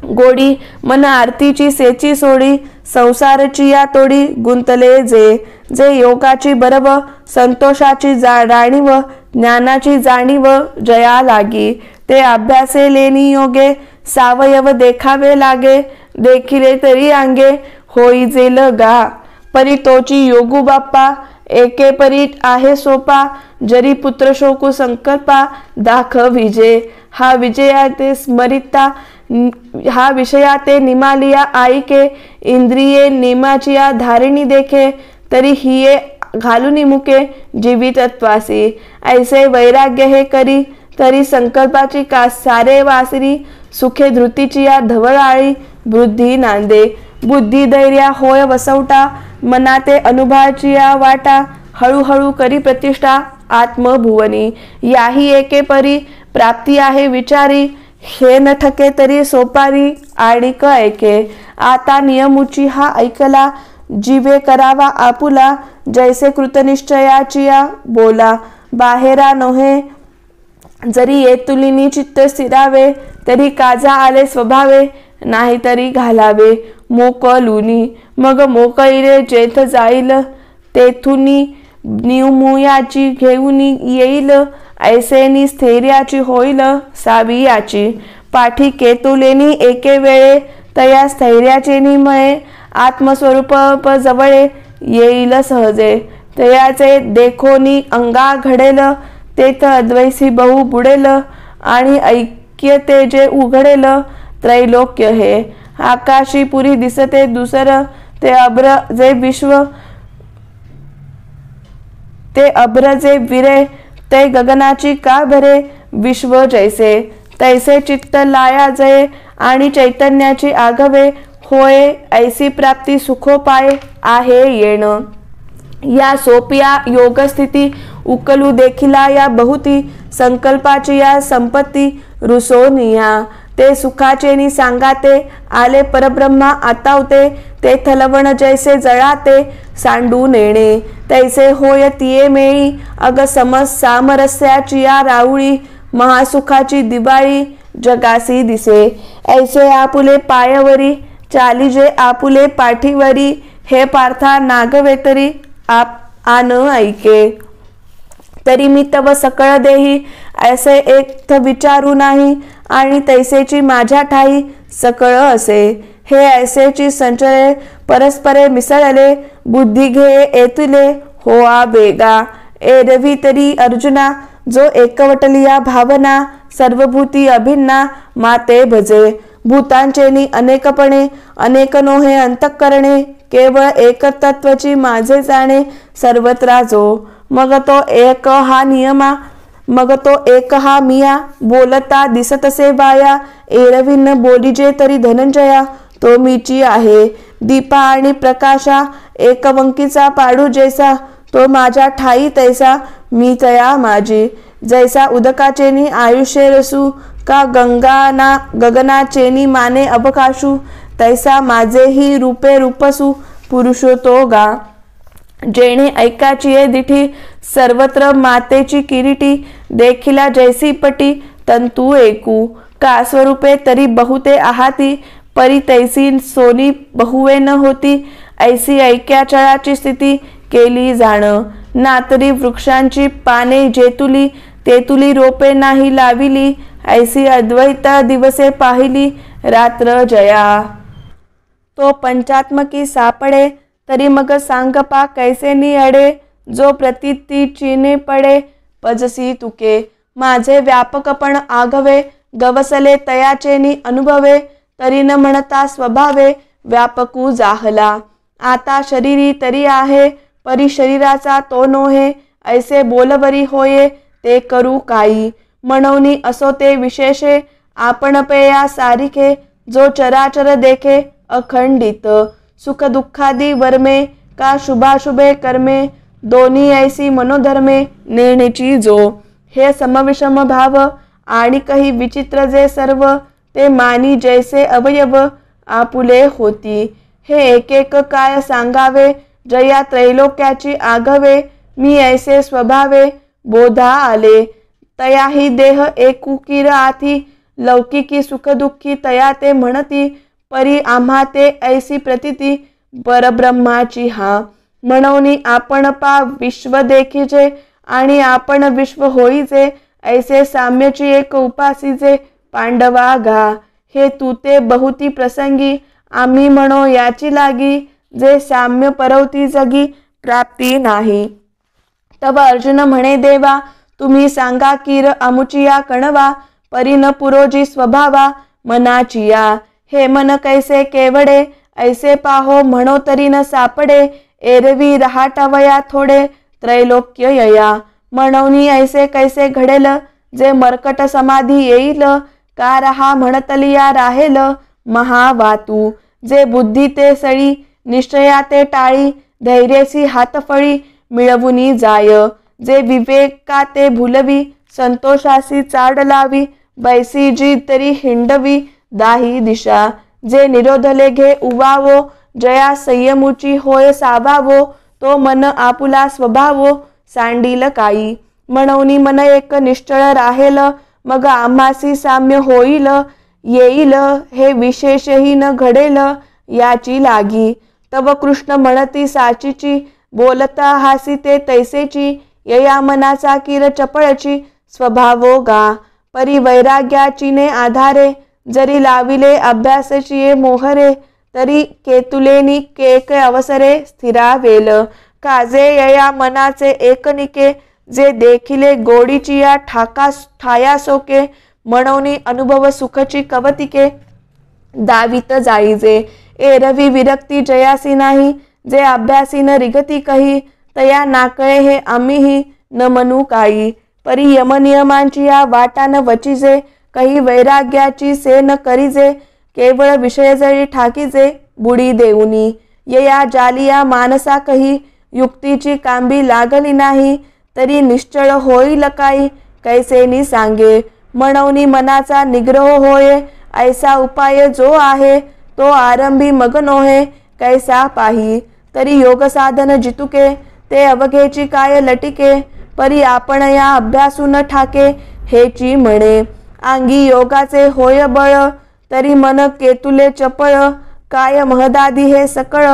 गोडी मन आरतीची सेची सोडी संसारची या तोडी गुंतले जे योगाची बरव संतोषाची राणीव ज्ञानाची जाणीव जया लागी ते अभ्यासे लेनी योगे सावयव देखावे लागे देखिले तरी अंगे होई जेल गा परी तोची योगू बाप्पा एके परी आहे सोपा जरी पुत्र शोकू संकल्पा दाख विजय हा विजया ते स्मरिता हा विषया ते निमालिया आईके इंद्रिये निमाचिया धारिणी देखे तरी हिये घालुनी मुके जीवितत्वासी ऐसे वैराग्य हे करी तरी संकल्पाची का सारे वासरी सुखे धृतीची या धवळाळी बुद्धी नांदे बुद्धी धैर्या होय वसवटा मनाते अनुभवाची या वाटा हळूहळू करी प्रतिष्ठा आत्मभुवनी याही एके परी प्राप्ती आहे विचारी हे न ठके तरी सोपारी आणिक ऐके आता नियमुची हा ऐकला जीवे करावा आपुला जैसे कृतनिश्चयाची या बोला बाहेरा नोहे जरी येतुलिनी चित्त स्थिरावे तरी काजा आले स्वभावे नाही तरी घालावे मोकलुनी मग मोकळीरे जेथ जाईल तेथुनी निमुयाची घेऊन येईल ऐसेनी स्थैर्याची होईल सावियाची पाठी केतुलेनी एके वेळे तया स्थैर्याचे निमये आत्मस्वरूप जवळे येईल सहजे तयाचे देखोनी अंगा घडेल तेथ अद्वैसी बहु बुडेल आणि ऐक्यते जे उघडेल त्रैलोक्य हे आकाशी पुरी दिसते दुसर ते अब्र जे विश्व ते अब्र जे विरे ते गगनाची का भरे विश्व जैसे तैसे चित्त लाया जये आणि चैतन्याची आगवे होय ऐसी प्राप्ती सुखोपाय आहे येण या सोपिया योग स्थिती उकलू देखिला या बहुती संकल्पाची या संपत्ती रुसोनिया ते सुखाचे नि सांगाते आले परब्रह्मा आतावते ते थलवण जैसे जळाते सांडू नेणे तैसे होय तिये मेळी अग समस सामरस्याची या राऊळी महासुखाची दिवाळी जगासी दिसे ऐसे आपुले पायवरी चालिजे आपुले पाठीवरी हे पार्था नागवेतरी आप आन ऐके तरी मी तव सकळ देही ऐसे एक विचारू नाही आणि तैसेची माझ्या ठाई सकळ असे हे ऐसेची संचले परस्परे मिसळले बुद्धी घे येतुले होआ बेगा एरवी तरी अर्जुना जो एकवटलिया भावना सर्वभूती अभिन्ना माते भजे भूतांचेनी अनेकपणे अनेक नोहे अंतःकरणे केवळ एकतत्वची माझे जाणे सर्वत्र जो मग तो एक हा नियमा मग तो एक हा मिया बोलता दिसतसे बाया एरवीन बोलीजे तरी धनंजया तो मीची आहे दीपा आणि प्रकाशा एकवंकीचा पाडू जैसा तो माझ्या ठाई तैसा मी तया माझी जैसा उदकाचेनी आयुष्य रसू का गंगाना गगनाचेनी माने अवकाशू तैसा माझेही रूपे रूपसू पुरुषो तो गा जेणे ऐकाची दिठी सर्वत्र मातेची किरीटी देखिला जैसी पटी तंतू एकू का स्वरूपे तरी बहुते आहाती परी तैसी सोनी बहुवे न होती ऐसी ऐक्याचळाची स्थिती केली जाण ना तरी वृक्षांची पाने जेतुली तेतुली रोपे नाही लाविली ऐसी अद्वैत दिवसे पाहिली रात्र जया तो पंचात्मकी सापडे तरी मग सांगपा कैसे नि अडे जो प्रतीती चिने पडे पजसी तुके माझे व्यापकपण आगवे गवसले तयाचेनी अनुभवे, तरी न म्हणता स्वभावे व्यापकू जाहला. आता शरीरी तरी आहे, परी शरीराचा तो नोहे. ऐसे बोलवरी होये, ते करू काही. म्हणूनी असो ते विशेषे, आपण पेया सारिखे. जो चराचर देखे अखंडित. सुख दुःखादी वर्मे, का शुभाशुभे कर्मे. दोन्ही ऐसी मनोधर्मे, नेणेची जो. हे समविषम भाव, आणि काही विचित्र जे सर्व. ते मानी जैसे अवयव, आपुले होती. हे एक एक काय सांगावे, जया त्रैलोक्याची आगवे. मी ऐसे स्वभावे, बोधा आले. तयाही देह एकुकीर आथी. लौकिकी सुखदुःखी तया ते म्हणती. परी आम्हा ते ऐसी प्रतीती, परब्रह्माची हा. म्हणूनी आपण पा विश्व देखीचे, आणि आपण विश्व होईचे. ऐसे साम्यची एक उपासीचे, पांडवा गा. हे तू ते बहुती प्रसंगी, आम्ही म्हणो याची लागी. जे साम्य परवती जगी, प्राप्ती नाही. तव अर्जुन म्हणे देवा, तुम्ही सांगा कीर अमुचिया कणवा. परी न पुरोजी स्वभावा, मनाचिया. हे मन कैसे केवडे, ऐसे पाहो म्हणो तरी न सापडे. एरवी रहाटवया थोडे, त्रैलोक्य यया. म्हणूनी ऐसे कैसे घडेल, जे मर्कट समाधी येईल. का रहा म्हणतलिया राहेल, महावातू. जे बुद्धी ते सळी, निश्चया ते टाळी. धैर्यसी हातफळी, मिळवुनी जाय. जे विवेका ते भुलवी, संतोषासी चाड लावी. बैसी जी तरी हिंडवी, दाही दिशा. जे निरोधले घे उवावो, जया संयमुची होय सावावो. तो मन आपुला स्वभावो, सांडील काही. म्हणूनी मन एक निश्चळ राहेल, मग आम्हासी साम्य होईल. येईल हे विशेषही न घडेल, याची लागी. तव कृष्ण म्हणती साचीची, बोलता हासी ते तैसेची. यया मनाचा कीर चपळची, स्वभावो गा. परी वैराग्याची ने आधारे, जरी लाविले अभ्यासचिये मोहरे. तरी केतुलेनी केक अवसरे, स्थिरावेल. काजे यया मनाचे एकनिके, जे देखिले गोडीचिया ठाया सोके. म्हणूनी अनुभव सुखची कवतिके, दावित जाईजे. एरवी विरक्ती जयासी नाही, जे अभ्यासी न रिगती कही. तया नाकळे हे आम्हीही, न म्हणू काही. परी यमनियमांची या वाटा न वचिजे, काही वैराग्याची से न करीजे. केवळ विषय जळी ठाकीजे, बुडी देऊनी. यया जालिया मानसा कही, युक्तीची कांबी लागली नाही. तरी निश्चळ होईल काही, कैसेनी सांगे. म्हणूनी मनाचा निग्रह होय, ऐसा उपाय जो आहे. तो आरंभी मग नोहे, कैसा पाही. तरी योग साधन जितुके, ते अवघेची काय लटिके. परी आपण या अभ्यासू न ठाके, हेची म्हणे. अंगी योगाचे होय बळ, तरी मन केतुले चपळ. काय महदादी हे सकळ,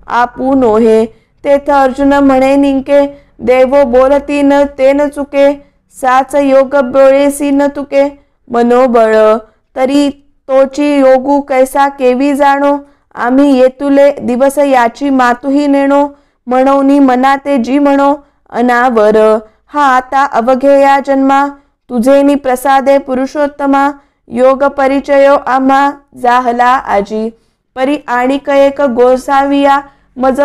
आपू नोहे. तेथ अर्जुन म्हणे निंके, देवो बोलती न ते न चुके. साच योग बोळेसी न तुके, मनोबळ. तरी तोची योगू कैसा केवी जाणो. आम्ही येतुले दिवस याची मातुही नेणो. म्हणूनी मना ते जी म्हणो, अनावर. हा आता अवघेया जन्मा, तुझेनी प्रसादे पुरुषोत्तमा. योग परिचयो आम्हा, जाहला आजी. परी आणिक एक गोसाविया, मज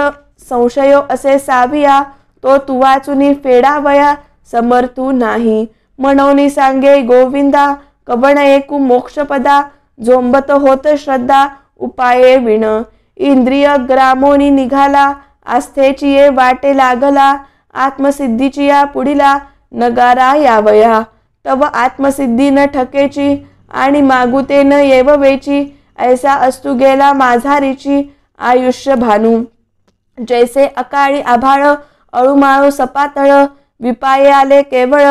संशयो असे साविया. तो तुवाचुनी फेडावया, समर्थू नाही. म्हणूनी सांगे गोविंदा, कवण एकू मोक्षपदा. झोंबत होत श्रद्धा, उपाये विण. इंद्रिय ग्रामोनी निघाला, आस्थेची ये वाटे लागला. आत्मसिद्धीची या पुढिला, नगारा यावया. तव आत्मसिद्धी न ठकेची, आणि मागुते न येववेची. ऐसा असतू गेला माझारीची, आयुष्य भानू. जैसे अकाळी आभाळ, अळुमाळू सपातळ. विपाये आले केवळ,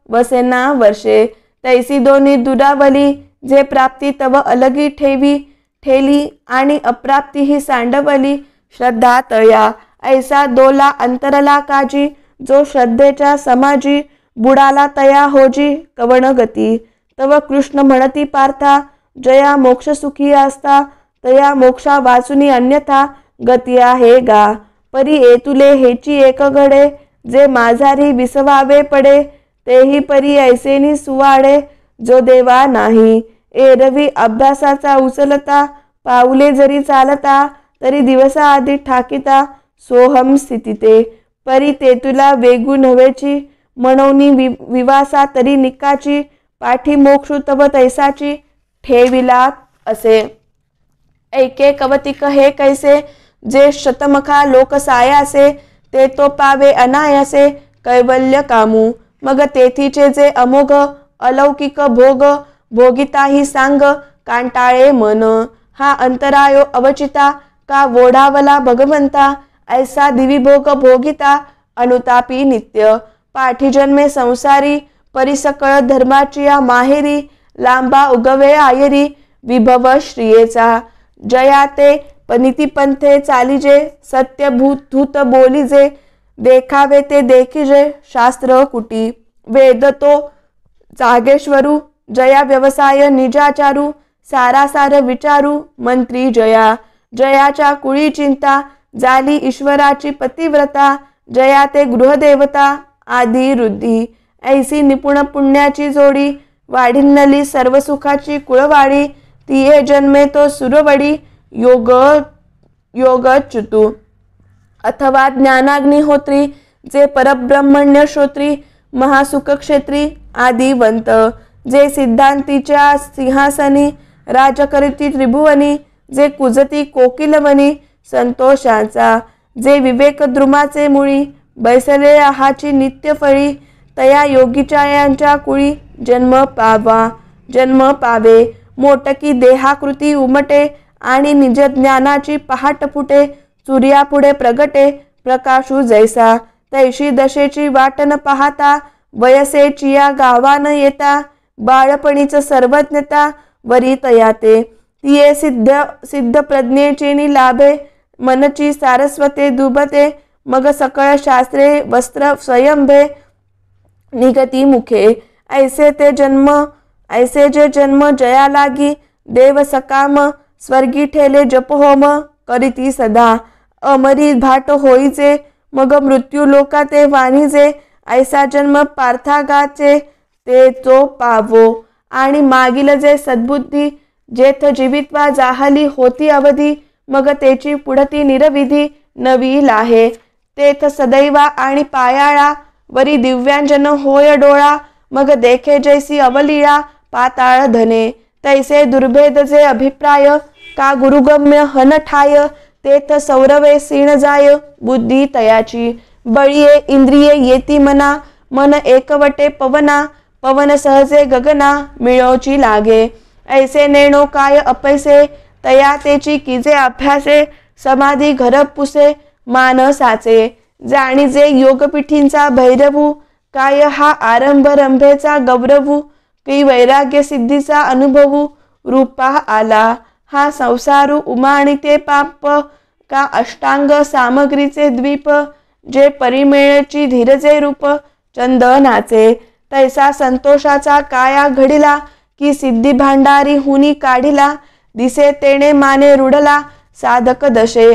वसेना वर्षे. तैसी दोन्ही दुरावली, जे प्राप्ती तव अलगी ठेली. आणि अप्राप्ती ही सांडवली, श्रद्धा तया. ऐसा दोला अंतरला काजी, जो श्रद्धेच्या समाजी. बुडाला तया होजी, कवण गती. तव कृष्ण म्हणती पार्था, जया मोक्ष सुखी असता. तया मोक्षा वाचुनी अन्यथा, गती आहे गा. परी येतुले हेची एक घडे, जे माझारी विसवावे पडे. तेही परी ऐसेनी सुवाडे, जो देवा नाही. एरवी अभ्यासाचा उचलता, पाऊले जरी चालता, तरी दिवसा आधी ठाकिता. सोहम स्थितीते परी ते तुला वेगू नव्हेची. म्हणोनी विवासा तरी निकाची. पाठी मोक्षु तव तैसाची. ठेविला असे ऐके कवतिक हे कैसे. जे शतमखा लोकसायासे, ते तो पावे अनायासे. कैवल्य कामू मग तेथीचे जे अमोघ. अलौकिक भोग भोगिताही सांग. कांटाळे मन हा अंतरायो अवचिता. का वोढावला भगवंता. ऐसा दिविभोग भोगिता. अनुतापी नित्य पाठी जन्मे संसारी. परिसकळ धर्माची या माहेरी. लांबा उगवे आयरी. विभव श्रियेचा जया ते नीतिपंथे चालिजे. सत्यभूत धूत बोलिजे. देखावे ते देखिजे. शास्त्र कुटी वेद तो जागेश्वरू. जया व्यवसाय निजाचारू. सारासार विचारू. मंत्री जया जयाच्या कुळी चिंता. झाली ईश्वराची पतिव्रता. जया ते गृहदेवता. आधी रुद्धी ऐसी निपुण पुण्याची जोडी. वाढिन्नली सर्व सुखाची कुळवाडी. तिये जन्मे तो सुरवडी. योगच्युतू अथवा ज्ञानाग्निहोत्री. जे परब्रह्मण्य श्रोत्री. महासुख क्षेत्री. आदिवंत जे सिद्धांतीच्या सिंहासनी. राजकरिती त्रिभुवनी. जे कुजती कोकिलवनी. संतोषाचा जे विवेक द्रुमाचे मुळी. बैसले आहाची नित्य फळी. तया योगीच्या यांच्या कुळी. जन्म पावे मोटकी देहाकृती उमटे. आणि निज ज्ञानाची पहाट फुटे. सूर्यापुढे प्रगटे. प्रकाशू जैसा तैशी दशेची वाटन पाहता. वयसेची या गावान येता. बाळपणीच सर्वज्ञता वरी तयाते. तिये सिद्ध प्रज्ञेचेनी लाभे. मनची सारस्वते दुबते. मग सकळ शास्त्रे वस्त्र स्वयंभे. निगती मुखे ऐसे जे जन्म जया लागी. देव सकाम स्वर्गी ठेले जपहोम. करीती सदा अमरी भाट होईचे. मग मृत्यू लोकाते वाणीजे. ऐसा जन्म पार्थागाचे ते तो पावो. आणि मागील जे सद्बुद्धी. जेथ जीवित्वा जाहली होती अवधी. मग तेची पुढती निरविधी. नवी लाहे तेथ सदैवा आणि पायाळा. वरी दिव्यांजन होय डोळा. मग देखे जैसी अवलीळा. पाताळ धने तैसे दुर्भेद जे अभिप्राय. का गुरुगम्य हन ठाय. तेथ सौरवे सीण जाय. बुद्धी तयाची बळीये इंद्रिये येती मना. मन एकवटे पवना. पवन सहजे गगना. मिळोची लागे ऐसे नेणो काय अपैसे. तया तेची किजे अभ्यासे. समाधी घर पुसे मानसाचे. जाणीजे योगपीठींचा भैरवू. काय हा आरंभ रंभेचा गौरवू. की वैराग्य सिद्धीचा अनुभवू. रूपा आला हा संसारू उमाणी ते पाप. का अष्टांग सामग्रीचे द्वीप. जे परिमेळची धीरजे रूप. चंदनाचे तैसा संतोषाचा काया घडिला. की सिद्धी भांडारी हुनी काढिला. दिसे तेणे माने रुडला. साधक दशे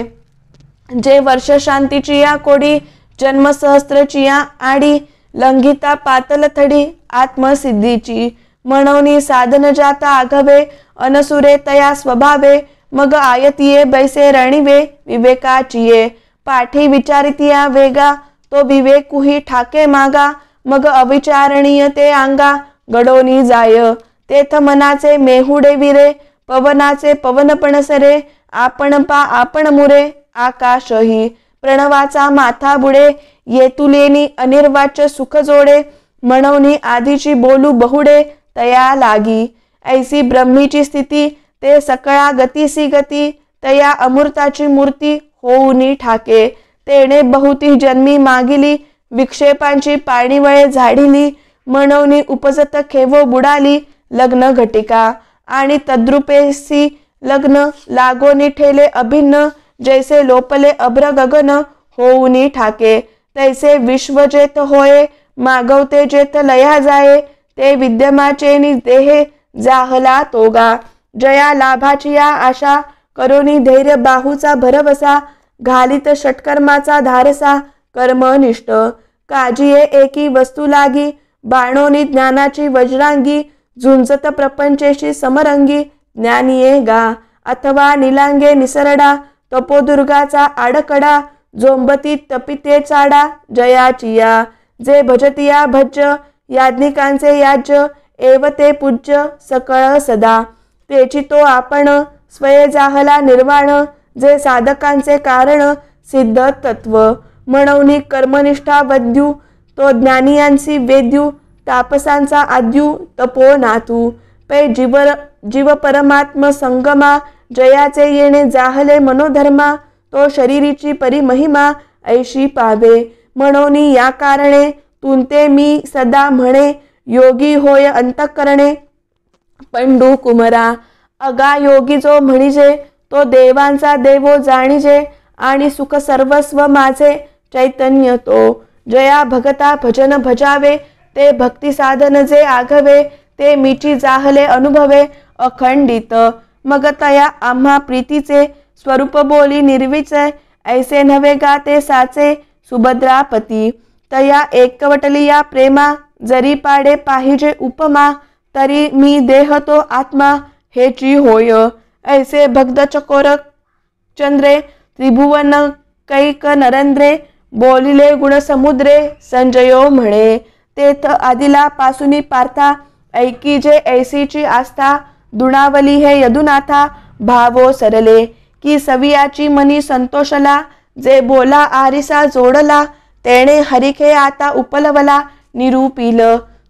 जे वर्ष शांतीची या कोडी. जन्म सहस्त्रची या आडी. लंघिता पातल थडी. आत्मसिद्धीची म्हणवनी साधन जाता आघवे. अनसुरे तया स्वभावे. मग आयतीये बैसे रणिवे. विवेकाचिये पाठी विचारितिया वेगा. तो विवेकुही ठाके मागा. मग अविचारणीय ते अंगा. गडोनी जाय तेथ मनाचे मेहुडे विरे. पवनाचे पवनपण सरे. आपण पा आपण मुरे. आकाशही प्रणवाचा माथा बुडे. येतुलेनी अनिर्वाच्य सुख जोडे. म्हणवनी आधीची बोलू बहुडे. तया लागी ऐसी ब्रह्मीची स्थिती. ते सकळा गतीसी गती. तया अमृताची मूर्ती होऊनी ठाके. तेणे बहुती जन्मी मागिली. विक्षेपांची पाणीवळे झाडिली. म्हणवनी उपजत खेवो बुडाली. लग्न घटिका आणि तद्रुपेसी लग्न. लागोनी ठेले अभिन्न. जैसे लोपले अभ्र गगन. होऊनी ठाके तैसे विश्व जेथ होये. मागवते जेथ लया जाये. ते विद्यमाचेनी देहे जाहला तोगा. जया लाभाची या आशा. करोनी धैर्य बाहूचा भरवसा. घालित षटकर्माचा धारसा. कर्मनिष्ठ काजिये एकी वस्तू लागी. बाणोनी ज्ञानाची वज्रांगी. झुंजत प्रपंचेशी समरंगी, ज्ञानिये गा अथवा निलांगे निसरडा, तपोदुर्गाचा आडकडा, जोंबती तपिते चाडा, जयाचिया जे भजतिया भज्य, याज्ञिकांचे याज्य, एव ते पूज्य सकळ सदा, तेची तो आपण, स्वये जाहला निर्वाण, जे साधकांचे कारण, सिद्ध तत्व, म्हणून कर्मनिष्ठा वद्यू, तो ज्ञानियांसी वेद्यू, तापसांचा आद्यू, तपो नातू, पै जीव परमात्म संगमा, जयाचे येणे जाहले मनोधर्मा, तो शरीरीची परिमहिमा, ऐशी पावे, म्हणून या कारणे, तुंते मी सदा म्हणे, योगी होय अंतःकरणे, पंडू कुमरा, अगा योगी जो म्हणिजे, तो देवांचा देवो जाणिजे, आणि सुख सर्वस्व माझे, चैतन्य तो, जया भगता भजन भजावे, ते भक्ती साधन जे आघवे, ते मीची जाहले अनुभवे, अखंडित, मग तया आम्हा प्रीतीचे, स्वरूप बोली निर्विचय, ऐसे नव्हे गाते साचे, सुभद्रापती, तया एकवटलिया प्रेमा, जरी पाडे पाहिजे उपमा, तरी मी देह तो आत्मा, हेची होय, ऐसे भक्त चकोर चंद्रे, त्रिभुवन कैक नरेंद्रे, बोलिले गुणसमुद्रे, संजयो म्हणे, तेथ आदिला पासुनी पार्था, ऐकी जे ऐसीची आस्था, दुणावली हे यदुनाथा, भावो सरले, की सवियाची मनी संतोषला, जे बोला आरिसा जोडला, तेणे हरिखे आता उपलवला, निरूपिल,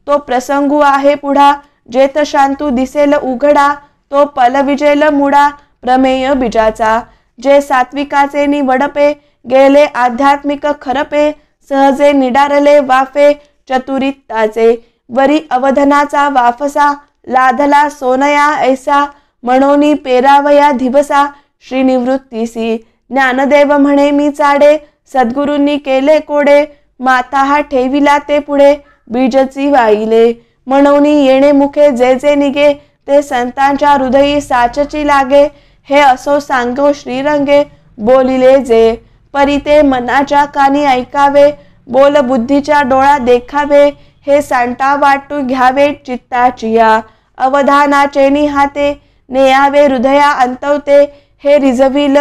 तो प्रसंगू आहे पुढा, जेथ शांतू दिसेल उघडा, तो पल विजेल मुडा, प्रमेय बीजाचा, जे सात्विकाचे निवडपे, गेले आध्यात्मिक खरपे, सहजे निडारले वाफे, चतुरित्ताचे, वरी अवधनाचा वाफसा, लाधला सोनया ऐसा, म्हणून पेरावया दिवसा, श्रीनिवृत्तीसी, ज्ञानदेव म्हणे मी चाडे, सद्गुरूंनी केले कोडे, माता हा ठेविला ते पुढे, बीजची वाईले, म्हणून येणे मुखे जे जे निगे, ते संतांच्या हृदयी साचची लागे, हे असो सांगो श्रीरंगे, बोलिले जे, परी ते मनाच्या कानी ऐकावे, बोल बुद्धीच्या डोळा देखावे, हे सांटा वाटू घ्यावे चित्ताचिया, अवधानाचे निहाते, नेयावे हृदया अंतवते, हे रिजविल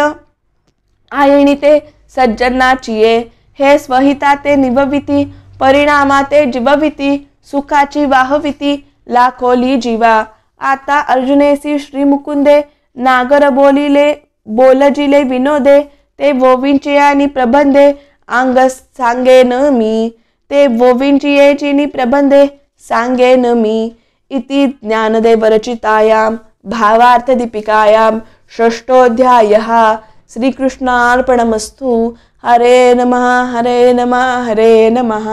आयणी ते सज्जनाचिये, हे स्वहिता ते निभविती, परिणामा ते जीवविती, सुखाची वाहविती, लाखोली जीवा, आता अर्जुनेसी श्रीमुकुंदे, नागर बोलजिले विनोदे, ते वोविंचियानी प्रबंधे, अंग सांगेन मी, ते वोविंचियेचिनी प्रबंधे, सांगेन मी, इति ज्ञानदेव रचितायां भावार्थ दीपिकायां षष्ठोऽध्यायः। श्रीकृष्णार्पणमस्तु। हरे नमः हरे नमः हरे नमः।